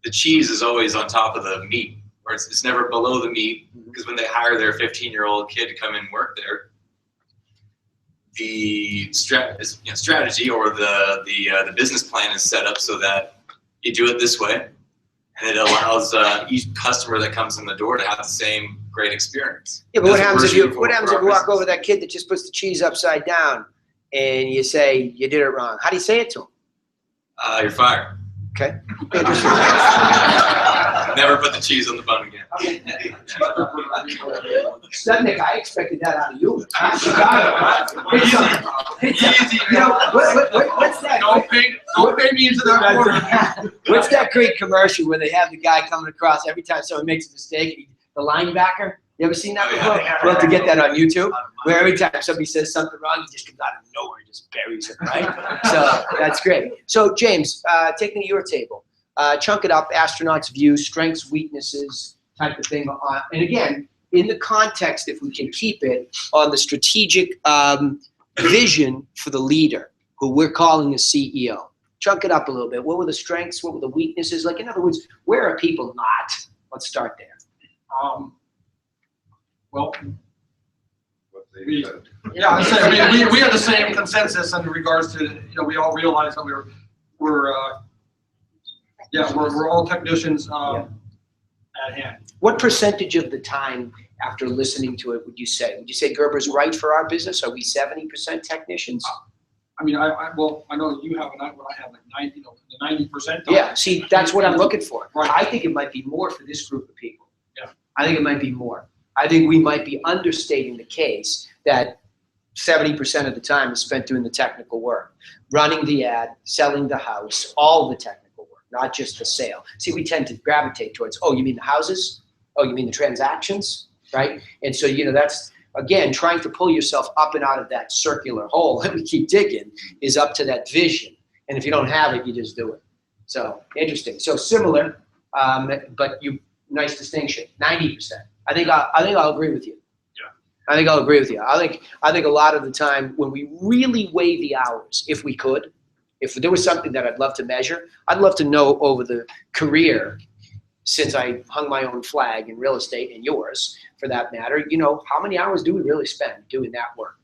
Speaker 5: the cheese is always on top of the meat, or it's never below the meat, because when they hire their 15-year-old kid to come and work there, the strategy or the business plan is set up so that you do it this way, and it allows each customer that comes in the door to have the same great experience.
Speaker 1: Yeah, but what
Speaker 5: That's
Speaker 1: happens
Speaker 5: we're
Speaker 1: if you
Speaker 5: shooting for our
Speaker 1: walk
Speaker 5: business.
Speaker 1: over that kid that just puts the cheese upside down, and you say you did it wrong? How do you say it to him?
Speaker 5: You're fired.
Speaker 1: Okay.
Speaker 5: Never put the cheese on the bun again.
Speaker 1: Nick, I expected that out of you. What's that?
Speaker 6: Don't pay me into that quarter.
Speaker 1: What's that great commercial where they have the guy coming across every time someone makes a mistake? The linebacker. You ever seen that before? We'll have to get that on YouTube. Where every time somebody says something wrong, he just comes out of nowhere and just buries it, right? So that's great. So James, take me to your table. Chunk it up, astronauts view, strengths, weaknesses, type of thing. And again, in the context, if we can keep it on the strategic vision for the leader, who we're calling a CEO. Chunk it up a little bit. What were the strengths? What were the weaknesses? Like, in other words, where are people not? Let's start there.
Speaker 6: Well, yeah, I mean, we had the same consensus in regards to, you know, we all realized that we're all technicians at hand.
Speaker 1: What percentage of the time after listening to it would you say? Would you say Gerber's right for our business? Are we 70% technicians?
Speaker 6: I mean, I know you have, and I have like 90, you know, the 90%.
Speaker 1: Yeah, see, that's what I'm looking for.
Speaker 6: Right.
Speaker 1: I think it might be more for this group of people.
Speaker 6: Yeah.
Speaker 1: I think it might be more. I think we might be understating the case that 70% of the time is spent doing the technical work, running the ad, selling the house, all the technical work, not just the sale. See, we tend to gravitate towards, oh, you mean the houses? Oh, you mean the transactions, right? And so, you know, that's, again, trying to pull yourself up and out of that circular hole that we keep digging is up to that vision. And if you don't have it, you just do it. So, interesting. So similar, but nice distinction, 90%. I think I'll agree with you.
Speaker 6: Yeah.
Speaker 1: I think I'll agree with you. I think a lot of the time when we really weigh the hours, if we could, if there was something that I'd love to measure, I'd love to know over the career since I hung my own flag in real estate and yours for that matter, you know, how many hours do we really spend doing that work?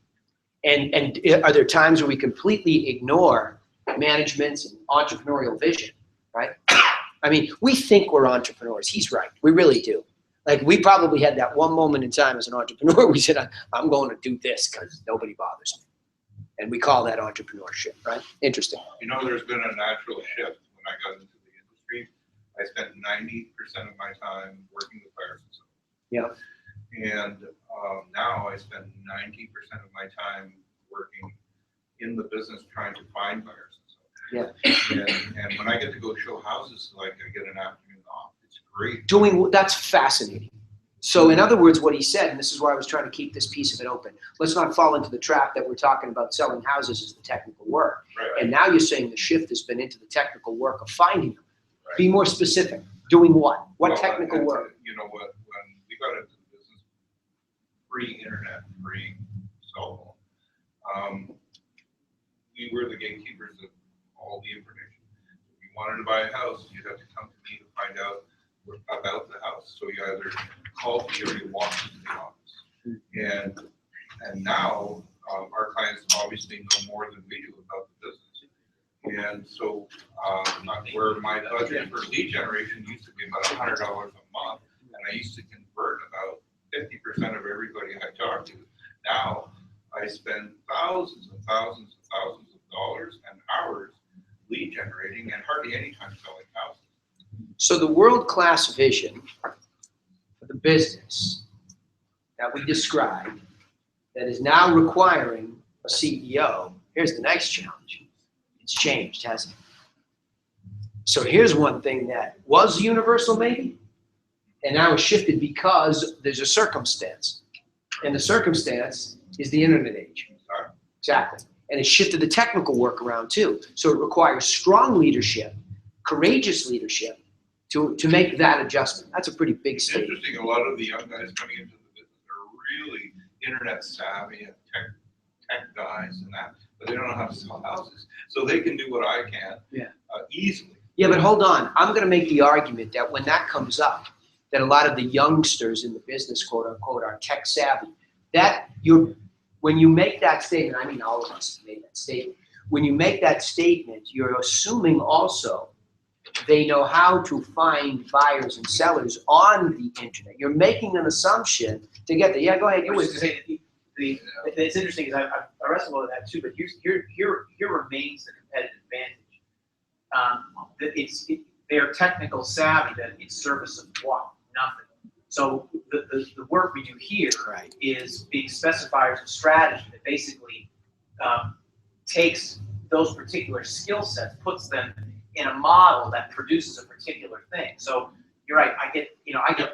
Speaker 1: And are there times where we completely ignore management's and entrepreneurial vision, right? I mean, we think we're entrepreneurs. He's right. We really do. Like, we probably had that one moment in time as an entrepreneur. We said, I'm going to do this because nobody bothers me. And we call that entrepreneurship, right? Interesting.
Speaker 7: You know, there's been a natural shift when I got into the industry. I spent 90% of my time working with fire facilities.
Speaker 1: Yeah.
Speaker 7: And now I spend 90% of my time working in the business trying to find fire facilities.
Speaker 1: Yeah.
Speaker 7: And when I get to go show houses, like I get an afternoon off, it's great.
Speaker 1: That's fascinating. So in other words, what he said, and this is why I was trying to keep this piece of it open, let's not fall into the trap that we're talking about selling houses as the technical work.
Speaker 7: Right.
Speaker 1: And now you're saying the shift has been into the technical work of finding them.
Speaker 7: Right.
Speaker 1: Be more specific. Doing what? What
Speaker 7: Well,
Speaker 1: technical
Speaker 7: and,
Speaker 1: work?
Speaker 7: You know what, when we got into the business, pre-internet, pre-cell phone, we were the gatekeepers of all the information. If you wanted to buy a house, you'd have to come to me to find out about the house. So you either called me or you walked into the office. And now our clients obviously know more than we do about the business. And so where my budget for lead generation used to be about $100 a month, and I used to convert about 50% of everybody I talked to. Now I spend thousands and thousands and thousands of dollars and hours lead generating and hardly any time selling houses.
Speaker 1: So the world-class vision for the business that we described that is now requiring a CEO, here's the next challenge. It's changed, hasn't it? So here's one thing that was universal maybe, and now it's shifted because there's a circumstance. And the circumstance is the internet age. Exactly. And it shifted the technical work around too. So it requires strong leadership, courageous leadership to make that adjustment. That's a pretty big
Speaker 7: It's
Speaker 1: statement.
Speaker 7: interesting, a lot of the young guys coming into the business are really internet savvy and tech guys and that, but they don't know how to sell houses. So they can do what I can easily.
Speaker 1: Yeah, but hold on. I'm going to make the argument that when that comes up, that a lot of the youngsters in the business, quote unquote, are tech savvy. When you make that statement, I mean all of us have made that statement. When you make that statement, you're assuming also they know how to find buyers and sellers on the internet. You're making an assumption to get there. Yeah, go ahead.
Speaker 4: I was just saying, it's interesting because I wrestle with that too, but here remains the competitive advantage. They're technical savvy, that it's service of what? Nothing. So the work we do here is being specifiers of strategy that basically takes those particular skill sets, puts them in a model that produces a particular thing. So you're right. I get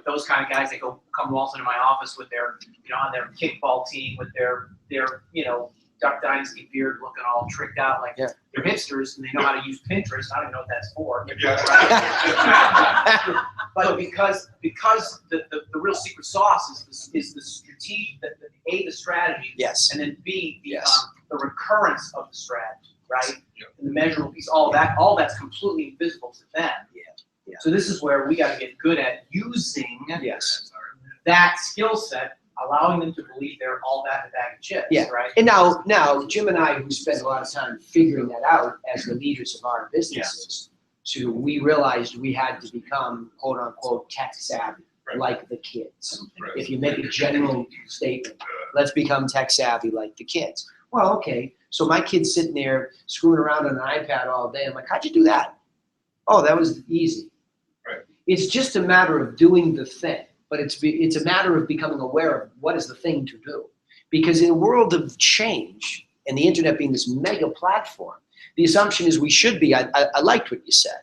Speaker 4: those kind of guys that come waltzing into my office with their, on their kickball team with their Duck Dynasty beard looking all tricked out like they're hipsters and they know how to use Pinterest. I don't even know what that's for. But because the real secret sauce is the strategy, the strategy,
Speaker 1: Yes.
Speaker 4: and then B,
Speaker 1: Yes.
Speaker 4: the recurrence of the strategy, right? And the measurable piece, all that's completely invisible to them.
Speaker 1: Yeah.
Speaker 4: So this is where we got to get good at using that skill set, allowing them to believe they're all that in a bag of chips, right?
Speaker 1: And now Jim and I, who spent a lot of time figuring that out as the leaders of our businesses, so we realized we had to become, quote unquote, tech savvy, like the kids. If you make a general statement, let's become tech savvy like the kids. Well, okay, so my kid's sitting there screwing around on an iPad all day. I'm like, how'd you do that? Oh, that was easy.
Speaker 7: Right.
Speaker 1: It's just a matter of doing the thing, but it's a matter of becoming aware of what is the thing to do. Because in a world of change, and the internet being this mega platform, the assumption is we should be, I liked what you said,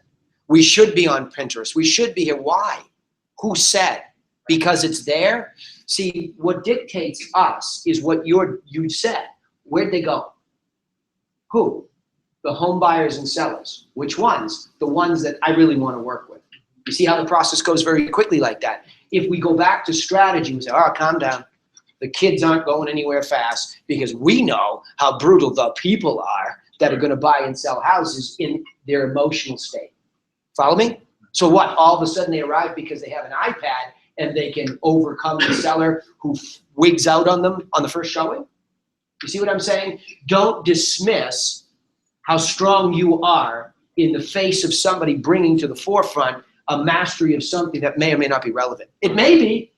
Speaker 1: we should be on Pinterest, we should be here. Why? Who said? Because it's there? See, what dictates us is what you said. Where'd they go? Who? The home buyers and sellers. Which ones? The ones that I really want to work with. You see how the process goes very quickly like that. If we go back to strategy and say, all right, calm down. The kids aren't going anywhere fast because we know how brutal the people are that are going to buy and sell houses in their emotional state. Follow me? So what? All of a sudden they arrive because they have an iPad and they can overcome the seller who wigs out on them on the first showing? You see what I'm saying? Don't dismiss how strong you are in the face of somebody bringing to the forefront a mastery of something that may or may not be relevant. It may be.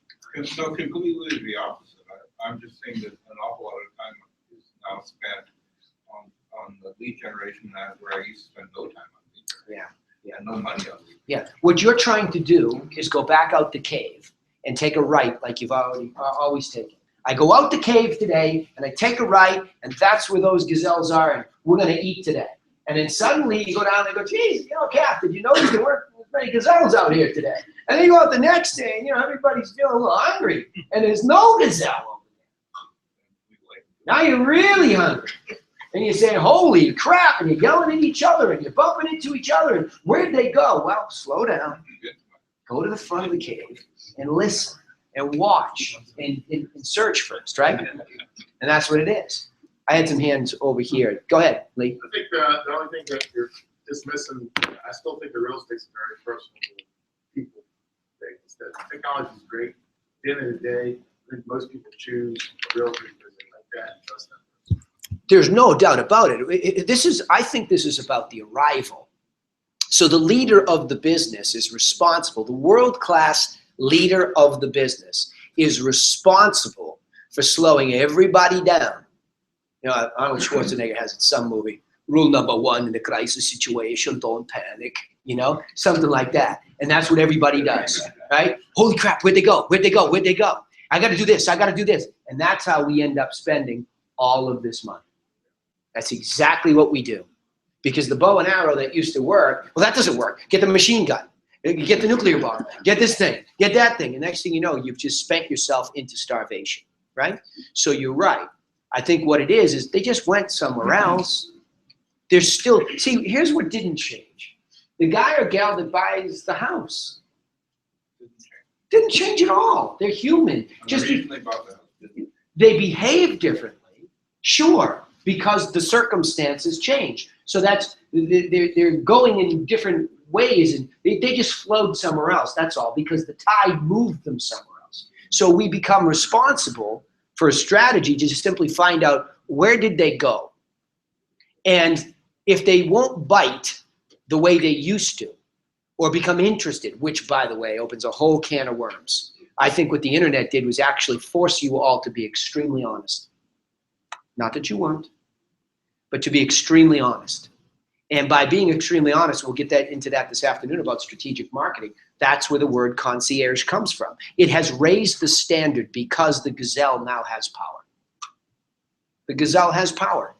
Speaker 7: So completely the opposite. I'm just saying that an awful lot of time is now spent on the lead generation that where I used to spend no time on lead generation. And no money on lead.
Speaker 1: Yeah. What you're trying to do is go back out the cave and take a right like you've always taken. I go out the cave today and I take a right and that's where those gazelles are and we're going to eat today. And then suddenly you go down and go, geez, Kath, did you notice there weren't as many gazelles out here today? And then you go out the next day and, everybody's feeling a little hungry and there's no gazelle over there. Now you're really hungry. And you're saying, holy crap, and you're yelling at each other and you're bumping into each other and where'd they go? Well, slow down. Go to the front of the cave and listen and watch and search first, right? And that's what it is. I had some hands over here. Go ahead, Lee.
Speaker 8: I think the only thing that you're dismissing, I still think the real estate's very personal to people. That technology is great. At the end of the day, I think most people choose a realtor because they like that and trust them.
Speaker 1: There's no doubt about it. I think this is about the arrival. So the leader of the business is responsible. The world-class leader of the business is responsible for slowing everybody down. You know, Arnold Schwarzenegger has in some movie, rule number 1 in a crisis situation, don't panic, you know, something like that. And that's what everybody does, right? Holy crap, where'd they go? Where'd they go? Where'd they go? I got to do this. I got to do this. And that's how we end up spending all of this money. That's exactly what we do. Because the bow and arrow that used to work, well, that doesn't work. Get the machine gun. Get the nuclear bomb. Get this thing. Get that thing. And next thing you know, you've just spent yourself into starvation, right? So you're right. I think what it is they just went somewhere else. There's still, see, here's what didn't change. The guy or gal that buys the house didn't change at all. They're human. Just they behave differently, sure, because the circumstances change. So that's, they're going in different ways, and they just flowed somewhere else. That's all, because the tide moved them somewhere else. So we become responsible for a strategy to just simply find out where did they go. And if they won't bite the way they used to, or become interested, which, by the way, opens a whole can of worms. I think what the internet did was actually force you all to be extremely honest. Not that you weren't, but to be extremely honest. And by being extremely honest, we'll get into that this afternoon about strategic marketing. That's where the word concierge comes from. It has raised the standard because the gazelle now has power. The gazelle has power.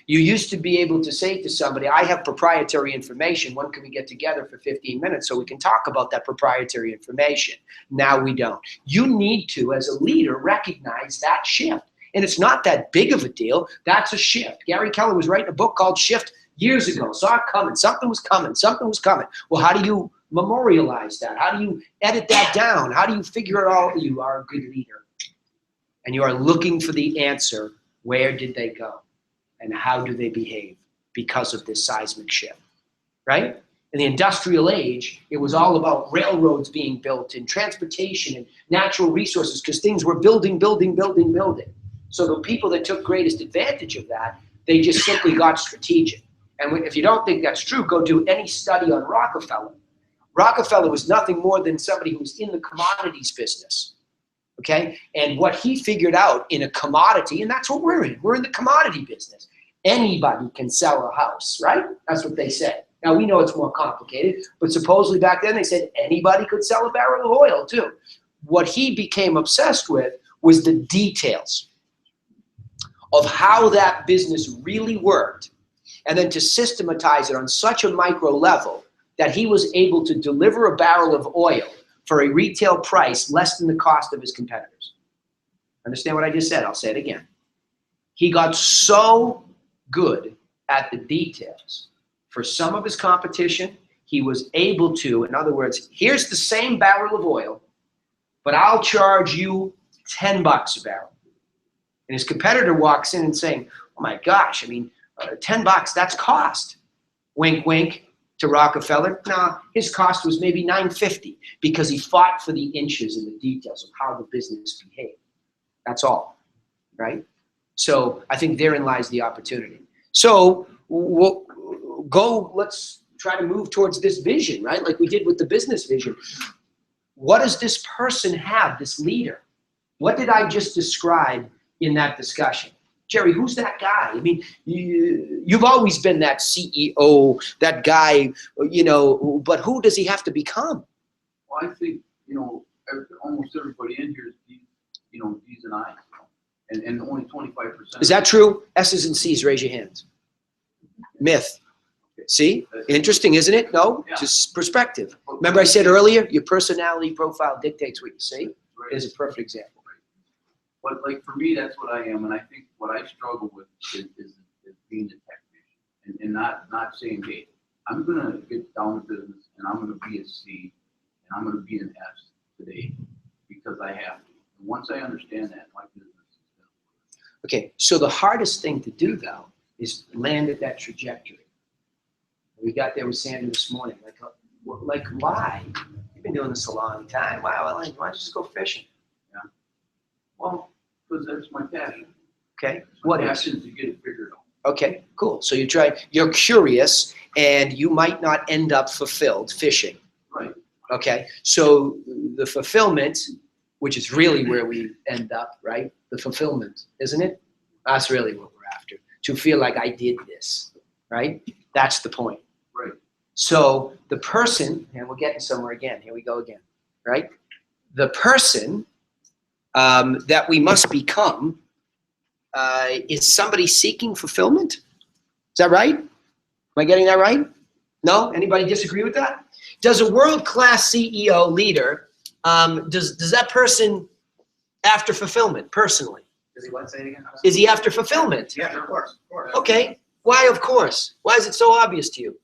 Speaker 1: You used to be able to say to somebody, I have proprietary information. When can we get together for 15 minutes so we can talk about that proprietary information? Now we don't. You need to, as a leader, recognize that shift. And it's not that big of a deal. That's a shift. Gary Keller was writing a book called Shift years ago. Saw it coming. Something was coming. Something was coming. Well, how do you memorialize that? How do you edit that down? How do you figure it all? You are a good leader. And you are looking for the answer. Where did they go? And how do they behave because of this seismic shift, right? In the industrial age, it was all about railroads being built and transportation and natural resources because things were building. So the people that took greatest advantage of that, they just simply got strategic. And if you don't think that's true, go do any study on Rockefeller. Rockefeller was nothing more than somebody who was in the commodities business. Okay, and what he figured out in a commodity, and that's what we're in. We're in the commodity business. Anybody can sell a house, right? That's what they said. Now we know it's more complicated, but supposedly back then they said anybody could sell a barrel of oil too. What he became obsessed with was the details of how that business really worked, and then to systematize it on such a micro level that he was able to deliver a barrel of oil for a retail price less than the cost of his competitors. Understand what I just said? I'll say it again. He got so good at the details. For some of his competition, he was able to, in other words, here's the same barrel of oil, but I'll charge you $10 a barrel. And his competitor walks in and saying, oh my gosh, I mean, $10, that's cost. Wink, wink. To Rockefeller, nah, his cost was maybe $9.50 because he fought for the inches and the details of how the business behaved. That's all, right? So I think therein lies the opportunity. So let's try to move towards this vision, right? Like we did with the business vision. What does this person have, this leader? What did I just describe in that discussion? Jerry, who's that guy? I mean, you've always been that CEO, that guy, you know, but who does he have to become?
Speaker 6: Well, I think, you know, almost everybody in here is, you know, D's and I's, you know, and only 25%.
Speaker 1: Is that true? S's and C's, raise your hands. Myth. See? Interesting, isn't it? No?
Speaker 6: Yeah.
Speaker 1: Just perspective. Remember I said earlier, your personality profile dictates what you see?
Speaker 6: Right.
Speaker 1: There's a perfect example.
Speaker 6: But like for me, that's what I am, and I think what I struggle with is being a technician and not saying, hey, I'm gonna get down to business and I'm gonna be a C and I'm gonna be an S today because I have to. And once I understand that, my business is gonna
Speaker 1: Okay, so the hardest thing to do though is land at that trajectory. We got there with Sandy this morning, like why? You've been doing this a long time. Why don't you just go fishing?
Speaker 6: Yeah. Well, because that's my passion.
Speaker 1: Okay,
Speaker 6: My
Speaker 1: what is?
Speaker 6: passion is to get it figured out.
Speaker 1: Okay, cool. So you're curious and you might not end up fulfilled fishing.
Speaker 6: Right.
Speaker 1: Okay, so the fulfillment, which is really where we end up, right? The fulfillment, isn't it? That's really what we're after. To feel like I did this, right? That's the point.
Speaker 6: Right.
Speaker 1: So the person, and we're getting somewhere again. Here we go again, right? The person that we must become is somebody seeking fulfillment. Is that right? Am I getting that right? No? Anybody disagree with that? Does a world-class CEO leader, does that person after fulfillment personally?
Speaker 4: Does he want to say it again?
Speaker 1: Is he after fulfillment?
Speaker 4: Yeah, of course, of course.
Speaker 1: Okay. Why of course? Why is it so obvious to you?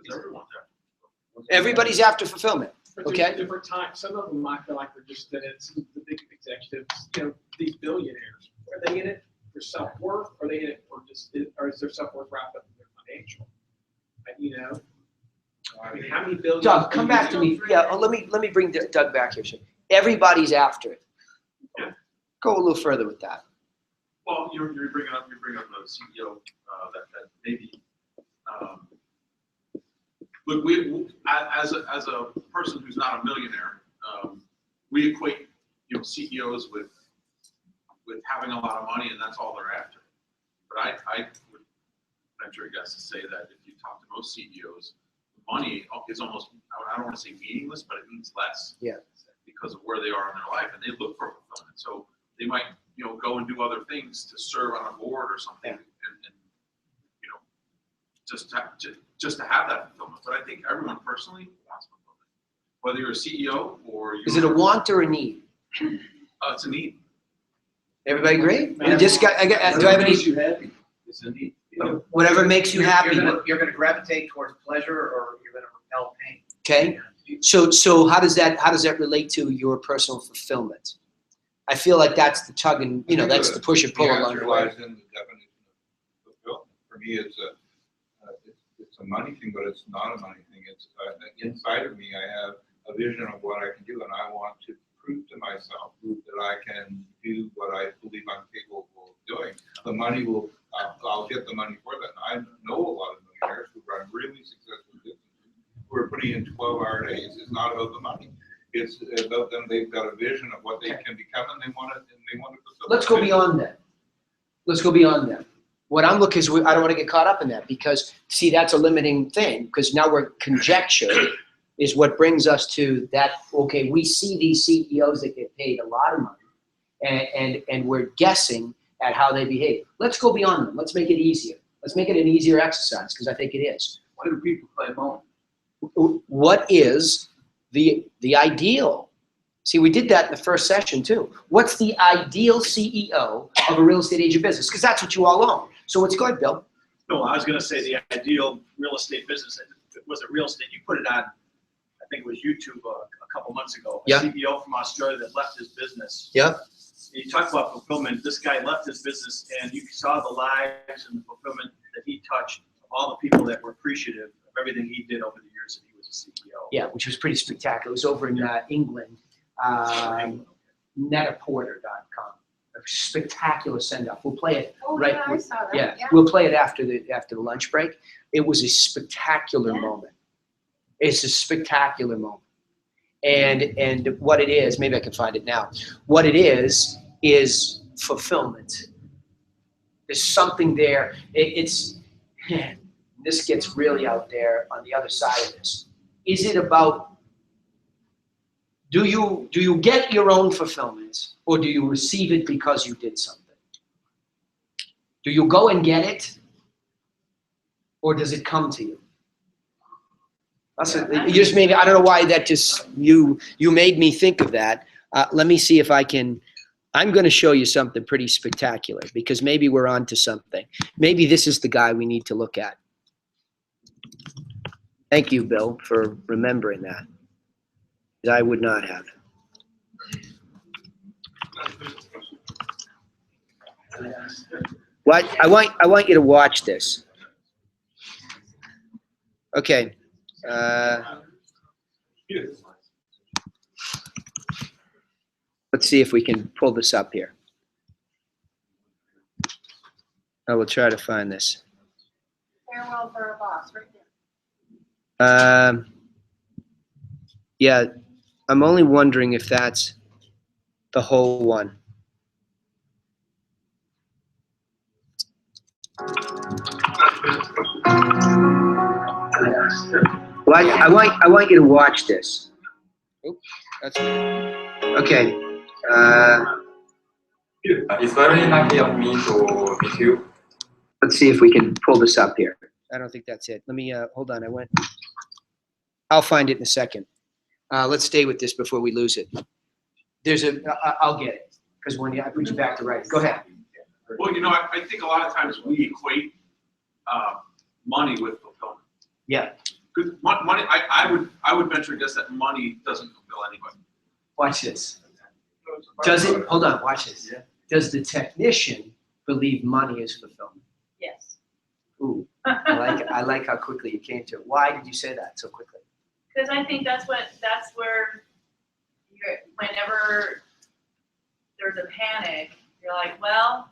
Speaker 2: Because everyone's there.
Speaker 1: Everybody's after fulfillment.
Speaker 9: But
Speaker 1: Okay.
Speaker 9: there's different times. Some of them might feel like they're just in it. Some of the big executives, these billionaires, are they in it for self-worth? Are they in it for or is their self-worth wrapped up in their financial? I mean, how many billions?
Speaker 1: Doug, come back to me. Yeah, let me bring Doug back here. Everybody's after it.
Speaker 2: Yeah.
Speaker 1: Go a little further with that.
Speaker 2: Well, you're bringing up the CEO that maybe. Look, we as a person who's not a millionaire, we equate CEOs with having a lot of money, and that's all they're after. But I would venture a guess to say that if you talk to most CEOs, money is almost, I don't want to say meaningless, but it means less.
Speaker 1: Yeah.
Speaker 2: Because of where they are in their life, and they look for fulfillment. So they might go and do other things to serve on a board or something, and just to have that fulfillment. But I think everyone personally wants fulfillment, whether you're a CEO or you're.
Speaker 1: Is it a want or a need?
Speaker 2: It's a need.
Speaker 1: Everybody agree? And this guy, do I have any?
Speaker 6: You happy? It's a need.
Speaker 1: Whatever makes you happy.
Speaker 4: You're gonna gravitate towards pleasure, or you're gonna repel pain.
Speaker 1: Okay. So how does that relate to your personal fulfillment? I feel like that's the tug and that's the push and pull
Speaker 7: The
Speaker 1: along
Speaker 7: answer
Speaker 1: the way.
Speaker 7: lies in the definition of fulfillment. For me, it's a money thing, but it's not a money thing. It's inside of me. I have a vision of what I can do, and I want to prove to myself that I can do what I believe I'm capable of doing. The money will. I'll get the money for that. And I know a lot of millionaires who run really successful businesses who are putting in 12-hour days. It's not about the money. It's about them. They've got a vision of what they can become, and they want to fulfill.
Speaker 1: Let's go beyond that. Let's go beyond that. What I'm looking is, I don't want to get caught up in that because, see, that's a limiting thing because now we're conjecture is what brings us to that, okay, we see these CEOs that get paid a lot of money and we're guessing at how they behave. Let's go beyond them. Let's make it easier. Let's make it an easier exercise because I think it is.
Speaker 6: Why do people play moan?
Speaker 1: What is the ideal? See, we did that in the first session too. What's the ideal CEO of a real estate agent business? Because that's what you all own. So what's good, Bill?
Speaker 2: No, I was going to say the ideal real estate business. If it wasn't real estate, you put it on. I think it was YouTube a couple months ago. A
Speaker 1: Yeah.
Speaker 2: CEO from Australia that left his business.
Speaker 1: Yeah.
Speaker 2: You talk about fulfillment. This guy left his business, and you saw the lives and the fulfillment that he touched of all the people that were appreciative of everything he did over the years that he was a CEO.
Speaker 1: Yeah, which was pretty spectacular. It was over in England, netaporter.com. A spectacular send-off. We'll play it.
Speaker 3: Oh,
Speaker 1: Right,
Speaker 3: yeah, I saw that.
Speaker 1: Yeah, we'll play it after the lunch break. It was a spectacular moment. It's a spectacular moment. And what it is, maybe I can find it now. What it is fulfillment. There's something there. This gets really out there on the other side of this. Is it about, do you get your own fulfillment or do you receive it because you did something? Do you go and get it or does it come to you? You just made, I don't know why that just, you made me think of that. Let me see if I can, I'm going to show you something pretty spectacular because maybe we're onto something. Maybe this is the guy we need to look at. Thank you, Bill, for remembering that. I would not have. What I want you to watch this. Okay. Let's see if we can pull this up here. I will try to find this.
Speaker 3: Farewell for a boss, right there.
Speaker 1: Yeah, I'm only wondering if that's the whole one. Well, I want you to watch this. Oops, that's okay.
Speaker 10: It's very lucky of me to meet you.
Speaker 1: Let's see if we can pull this up here. I don't think that's it. Let me hold on. I'll find it in a second. Let's stay with this before we lose it. I'll get it because when I put you back to right. Go ahead.
Speaker 2: Well, I think a lot of times we equate money with fulfillment.
Speaker 1: Yeah.
Speaker 2: Because money, I would venture to guess that money doesn't fulfill anybody.
Speaker 1: Watch this. Does it? Hold on. Watch this. Does the technician believe money is fulfillment?
Speaker 3: Yes.
Speaker 1: Ooh, I like how quickly you came to it. Why did you say that so quickly?
Speaker 3: Because I think that's where whenever there's a panic, you're like, well,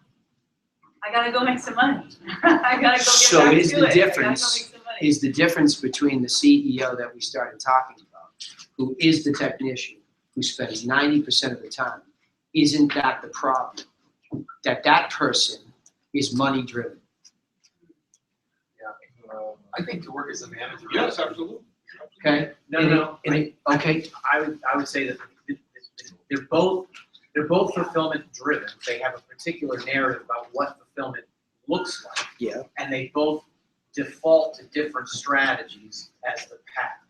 Speaker 3: I gotta go make some money. I gotta go get
Speaker 1: So
Speaker 3: back
Speaker 1: is
Speaker 3: to
Speaker 1: the
Speaker 3: it.
Speaker 1: difference-
Speaker 3: I gotta go make some money.
Speaker 1: Is the difference between the CEO that we started talking about, who is the technician, who spends 90% of the time, isn't that the problem? That person is money driven.
Speaker 10: I think to work as a manager.
Speaker 2: Yes, absolutely.
Speaker 1: Okay?
Speaker 4: No.
Speaker 1: Okay.
Speaker 4: I would say that they're both fulfillment driven. They have a particular narrative about what fulfillment looks like.
Speaker 1: Yeah.
Speaker 4: And they both default to different strategies as the path.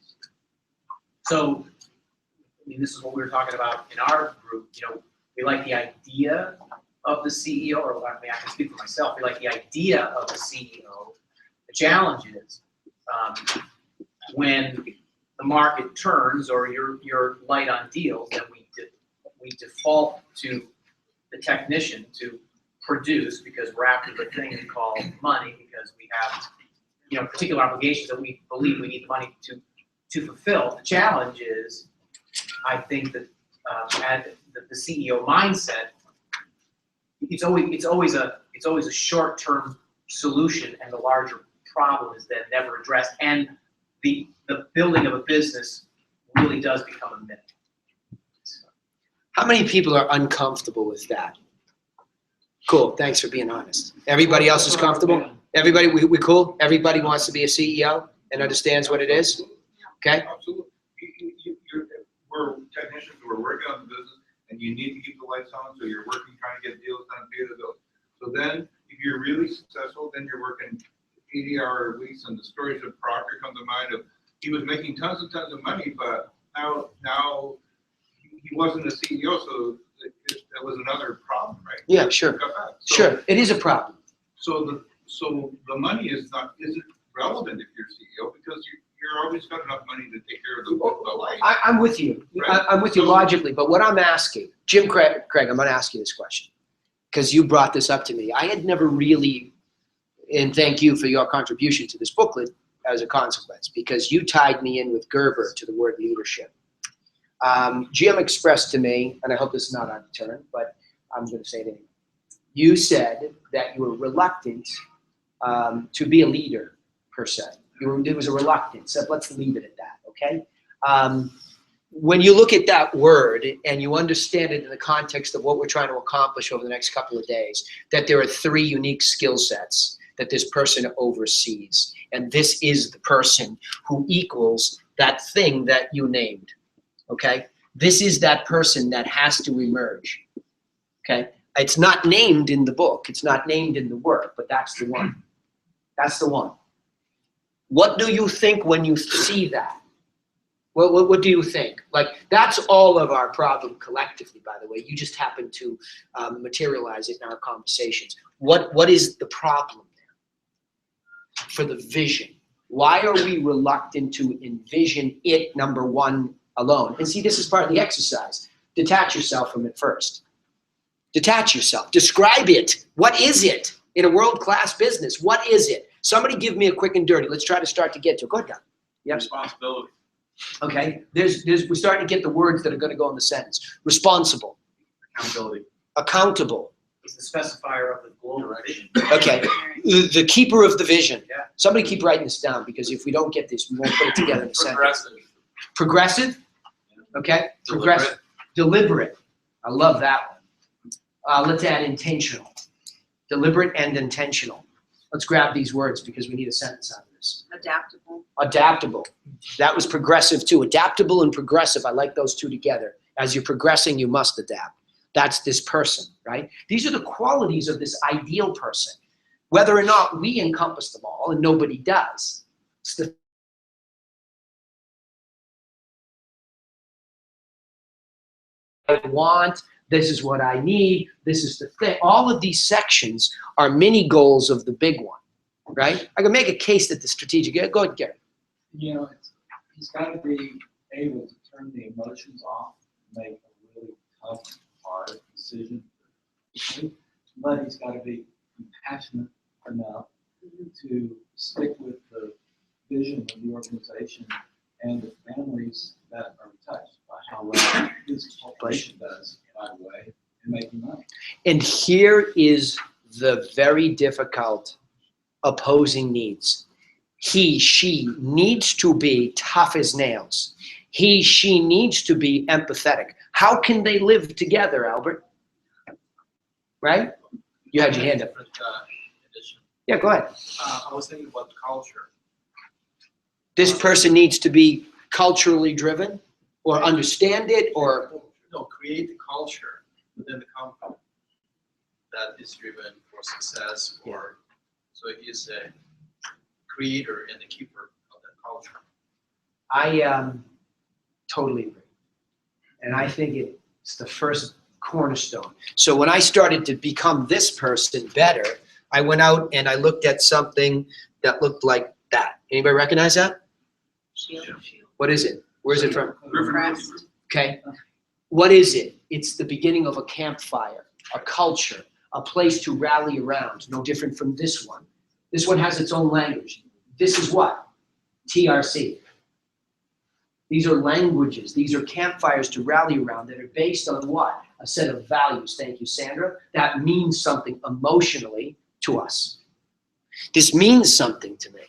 Speaker 4: So, I mean, this is what we were talking about in our group. We like the idea of the CEO, or I can speak for myself. We like the idea of the CEO. The challenge is when the market turns or you're light on deals, then we default to the technician to produce because we're after the thing called money because we have particular obligations that we believe we need the money to fulfill. The challenge is, I think that the CEO mindset, it's always a short-term solution, and the larger problem is then never addressed, and the building of a business really does become a myth.
Speaker 1: How many people are uncomfortable with that? Cool. Thanks for being honest. Everybody else is comfortable? Everybody, we cool? Everybody wants to be a CEO and understands what it is? Okay?
Speaker 7: Absolutely. We're technicians, we're working on the business, and you need to keep the lights on, so you're working, trying to get deals done, pay the bills. So then, if you're really successful, then you're working 80-hour weeks, and the stories of Proctor come to mind of, he was making tons and tons of money, but now he wasn't a CEO, so that was another problem, right?
Speaker 1: Yeah, sure.
Speaker 7: So,
Speaker 1: Sure. It is a problem.
Speaker 7: So the money isn't relevant if you're CEO because you're always got enough money to take care of the life.
Speaker 1: I'm with you.
Speaker 7: Right.
Speaker 1: I'm with you logically, but what I'm asking, Craig, I'm going to ask you this question because you brought this up to me. I had never really, and thank you for your contribution to this booklet as a consequence, because you tied me in with Gerber to the word leadership. Jim expressed to me, and I hope this is not out of turn, but I'm going to say it anyway. You said that you were reluctant to be a leader, per se. There was a reluctance. So let's leave it at that, okay? When you look at that word and you understand it in the context of what we're trying to accomplish over the next couple of days, that there are 3 unique skill sets that this person oversees. And this is the person who equals that thing that you named, okay? This is that person that has to emerge, okay? It's not named in the book. It's not named in the work, but that's the one. That's the one. What do you think when you see that? What do you think? Like, that's all of our problem collectively, by the way. You just happen to materialize it in our conversations. What is the problem there for the vision? Why are we reluctant to envision it, number one, alone? And see, this is part of the exercise. Detach yourself from it first. Detach yourself. Describe it. What is it in a world-class business? What is it? Somebody give me a quick and dirty. Let's try to start to get to it. Go ahead, Don. Yep.
Speaker 2: Responsibility.
Speaker 1: Okay. We're starting to get the words that are going to go in the sentence. Responsible.
Speaker 2: Accountability.
Speaker 1: Accountable.
Speaker 4: Is the specifier of the global vision.
Speaker 1: Okay. The keeper of the vision.
Speaker 4: Yeah.
Speaker 1: Somebody keep writing this down, because if we don't get this, we won't put it together in a sentence.
Speaker 2: Progressive.
Speaker 1: Progressive. Okay. Progressive. Deliberate. I love that one. Let's add intentional. Deliberate and intentional. Let's grab these words because we need a sentence out of this.
Speaker 11: Adaptable.
Speaker 1: Adaptable. That was progressive too. Adaptable and progressive. I like those two together. As you're progressing, you must adapt. That's this person, right? These are the qualities of this ideal person. Whether or not we encompass them all, and nobody does. It's the I want, this is what I need, this is the thing. All of these sections are mini goals of the big one, right? I can make a case that the strategic, go ahead, Gary.
Speaker 12: You know, he's got to be able to turn the emotions off, and make a really tough, hard decision. But he's got to be compassionate enough to stick with the vision of the organization and the families that are touched by how well his corporation does, by the way, in making money.
Speaker 1: And here is the very difficult opposing needs. He, she needs to be tough as nails. He, she needs to be empathetic. How can they live together, Albert? Right? You had your hand up. Yeah, go ahead.
Speaker 10: I was thinking about the culture.
Speaker 1: This person needs to be culturally driven or understand it or
Speaker 10: No, create the culture within the company that is driven for success, or so he is a creator and the keeper of that culture.
Speaker 1: I totally agree. And I think it's the first cornerstone. So when I started to become this person better, I went out and I looked at something that looked like that. Anybody recognize that?
Speaker 11: Shield.
Speaker 1: What is it? Where's it from?
Speaker 11: Crest.
Speaker 1: Okay. What is it? It's the beginning of a campfire, a culture, a place to rally around, no different from this one. This one has its own language. This is what? TRC. These are languages. These are campfires to rally around that are based on what? A set of values. Thank you, Sandra. That means something emotionally to us. This means something to me.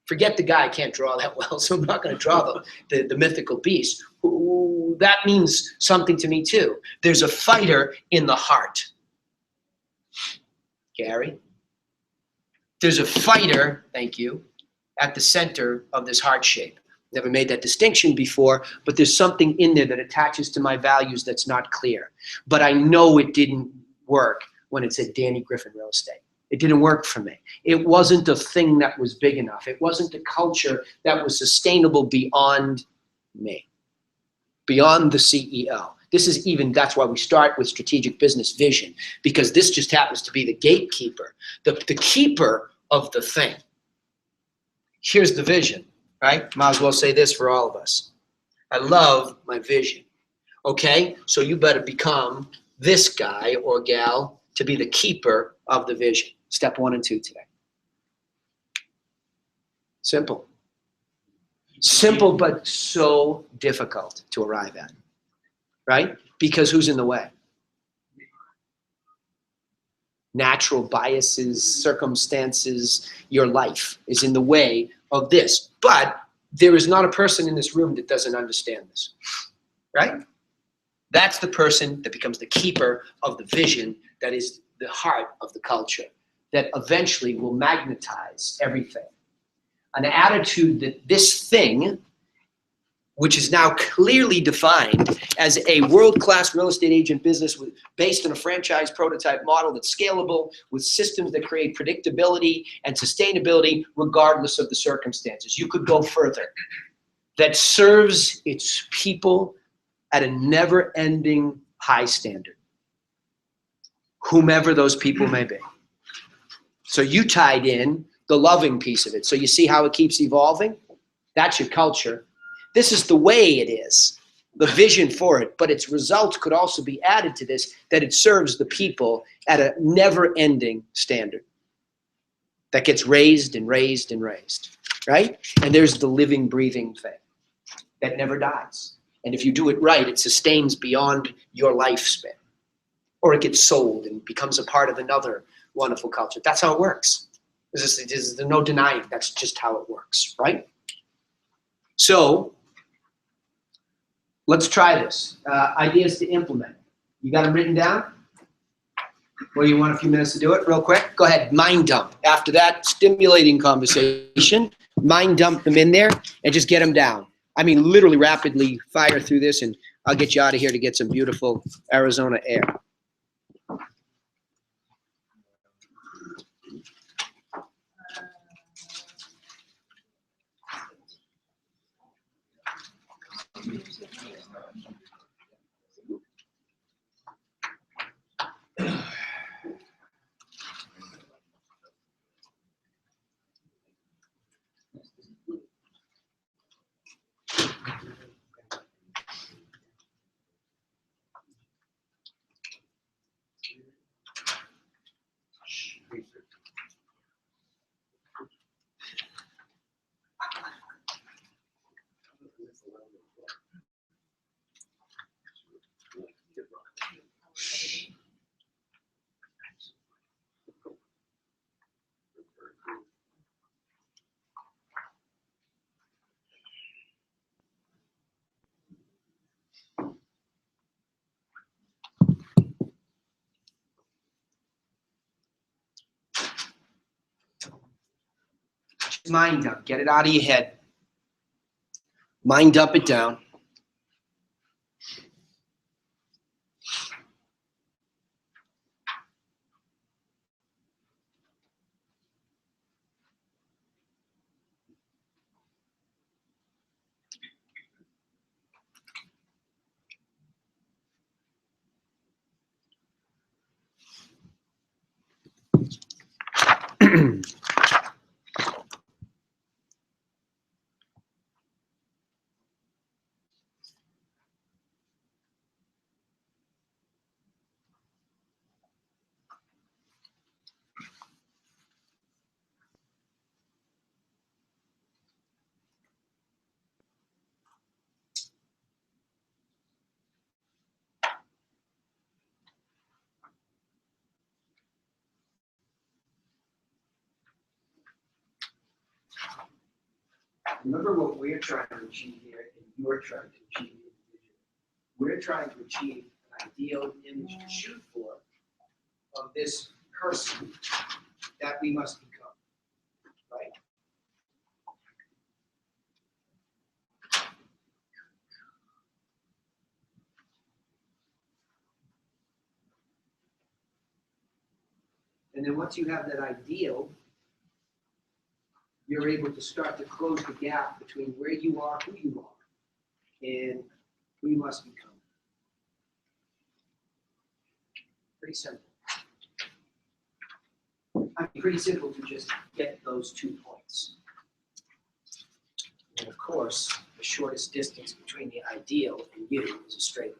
Speaker 1: Forget the guy, I can't draw that well, so I'm not going to draw the mythical beast. Ooh, that means something to me too. There's a fighter in the heart. Gary? There's a fighter, thank you, at the center of this heart shape. Never made that distinction before, but there's something in there that attaches to my values that's not clear. But I know it didn't work when it said Danny Griffin Real Estate. It didn't work for me. It wasn't a thing that was big enough. It wasn't a culture that was sustainable beyond me, beyond the CEO. That's why we start with strategic business vision, because this just happens to be the gatekeeper, the keeper of the thing. Here's the vision, right? Might as well say this for all of us. I love my vision. Okay, so you better become this guy or gal to be the keeper of the vision. Step 1 and 2 today. Simple. Simple, but so difficult to arrive at, right? Because who's in the way? Natural biases, circumstances, your life is in the way of this. But there is not a person in this room that doesn't understand this, right? That's the person that becomes the keeper of the vision that is the heart of the culture, that eventually will magnetize everything. An attitude that this thing, which is now clearly defined as a world-class real estate agent business based on a franchise prototype model that's scalable with systems that create predictability and sustainability regardless of the circumstances. You could go further. That serves its people at a never-ending high standard, whomever those people may be. So you tied in the loving piece of it. So you see how it keeps evolving? That's your culture. This is the way it is, the vision for it, but its results could also be added to this, that it serves the people at a never-ending standard that gets raised and raised and raised, right? And there's the living, breathing thing that never dies. And if you do it right, it sustains beyond your lifespan. Or it gets sold and becomes a part of another wonderful culture. That's how it works. There's no denying that's just how it works, right? So let's try this. Ideas to implement. You got them written down? Well, you want a few minutes to do it real quick? Go ahead, mind dump. After that stimulating conversation, mind dump them in there and just get them down. I mean, literally rapidly fire through this, and I'll get you out of here to get some beautiful Arizona air. Mind dump. Get it out of your head. Mind dump it down. Remember what we're trying to achieve here, and you're trying to achieve individually. We're trying to achieve an ideal image to shoot for of this person that we must become, right? And then once you have that ideal, you're able to start to close the gap between where you are, who you are, and who you must become. Pretty simple. I mean, pretty simple to just get those 2 points. And of course, the shortest distance between the ideal and you is a straight line.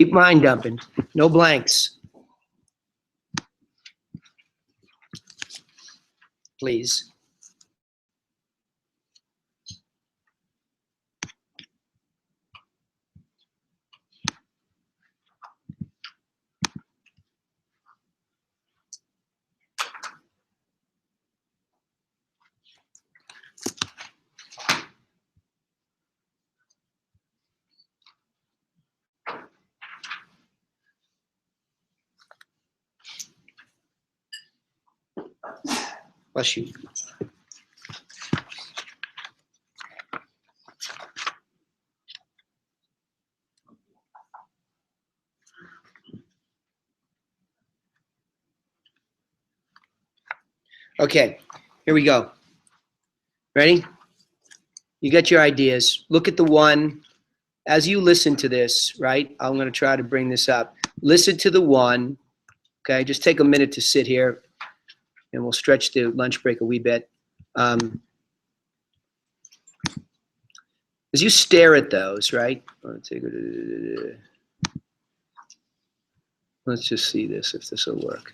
Speaker 1: Keep mind dumping. No blanks. Please. Bless you. Okay, here we go. Ready? You got your ideas. Look at the one. As you listen to this, right? I'm going to try to bring this up. Listen to the one. Okay, just take a minute to sit here, and we'll stretch the lunch break a wee bit. As you stare at those, right? Let's just see this, if this will work.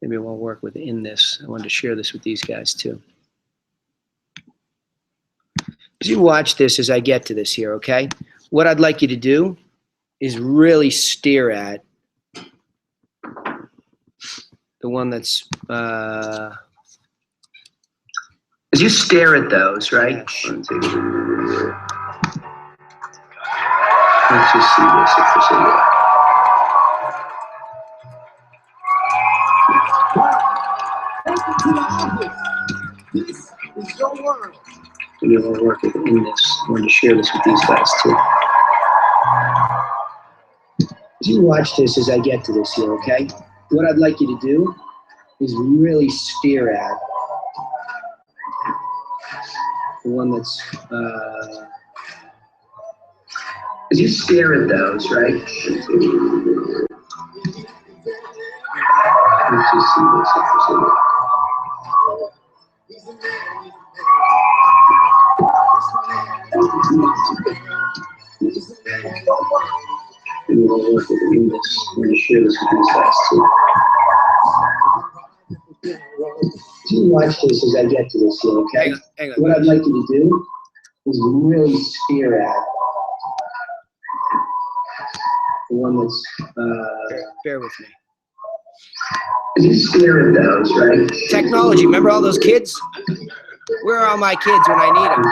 Speaker 1: Maybe it won't work within this. I wanted to share this with these guys too. As you watch this, as I get to this here, okay? What I'd like you to do is really stare at the one that's, as you stare at those, right? Let's just see this, if this will work.
Speaker 13: Welcome to the office. This is your world.
Speaker 1: Maybe it won't work in this. I wanted to share this with these guys too. As you watch this, as I get to this here, okay? What I'd like you to do is really stare at the one that's, as you stare at those, right? Let's just see this, if this will work. Maybe it won't work in this. I'm going to share this with these guys too. As you watch this, as I get to this here, okay? Hang on. What I'd like you to do is really stare at the one that's, bear with me. As you stare at those, right? Technology, remember all those kids? Where are all my kids when I need them?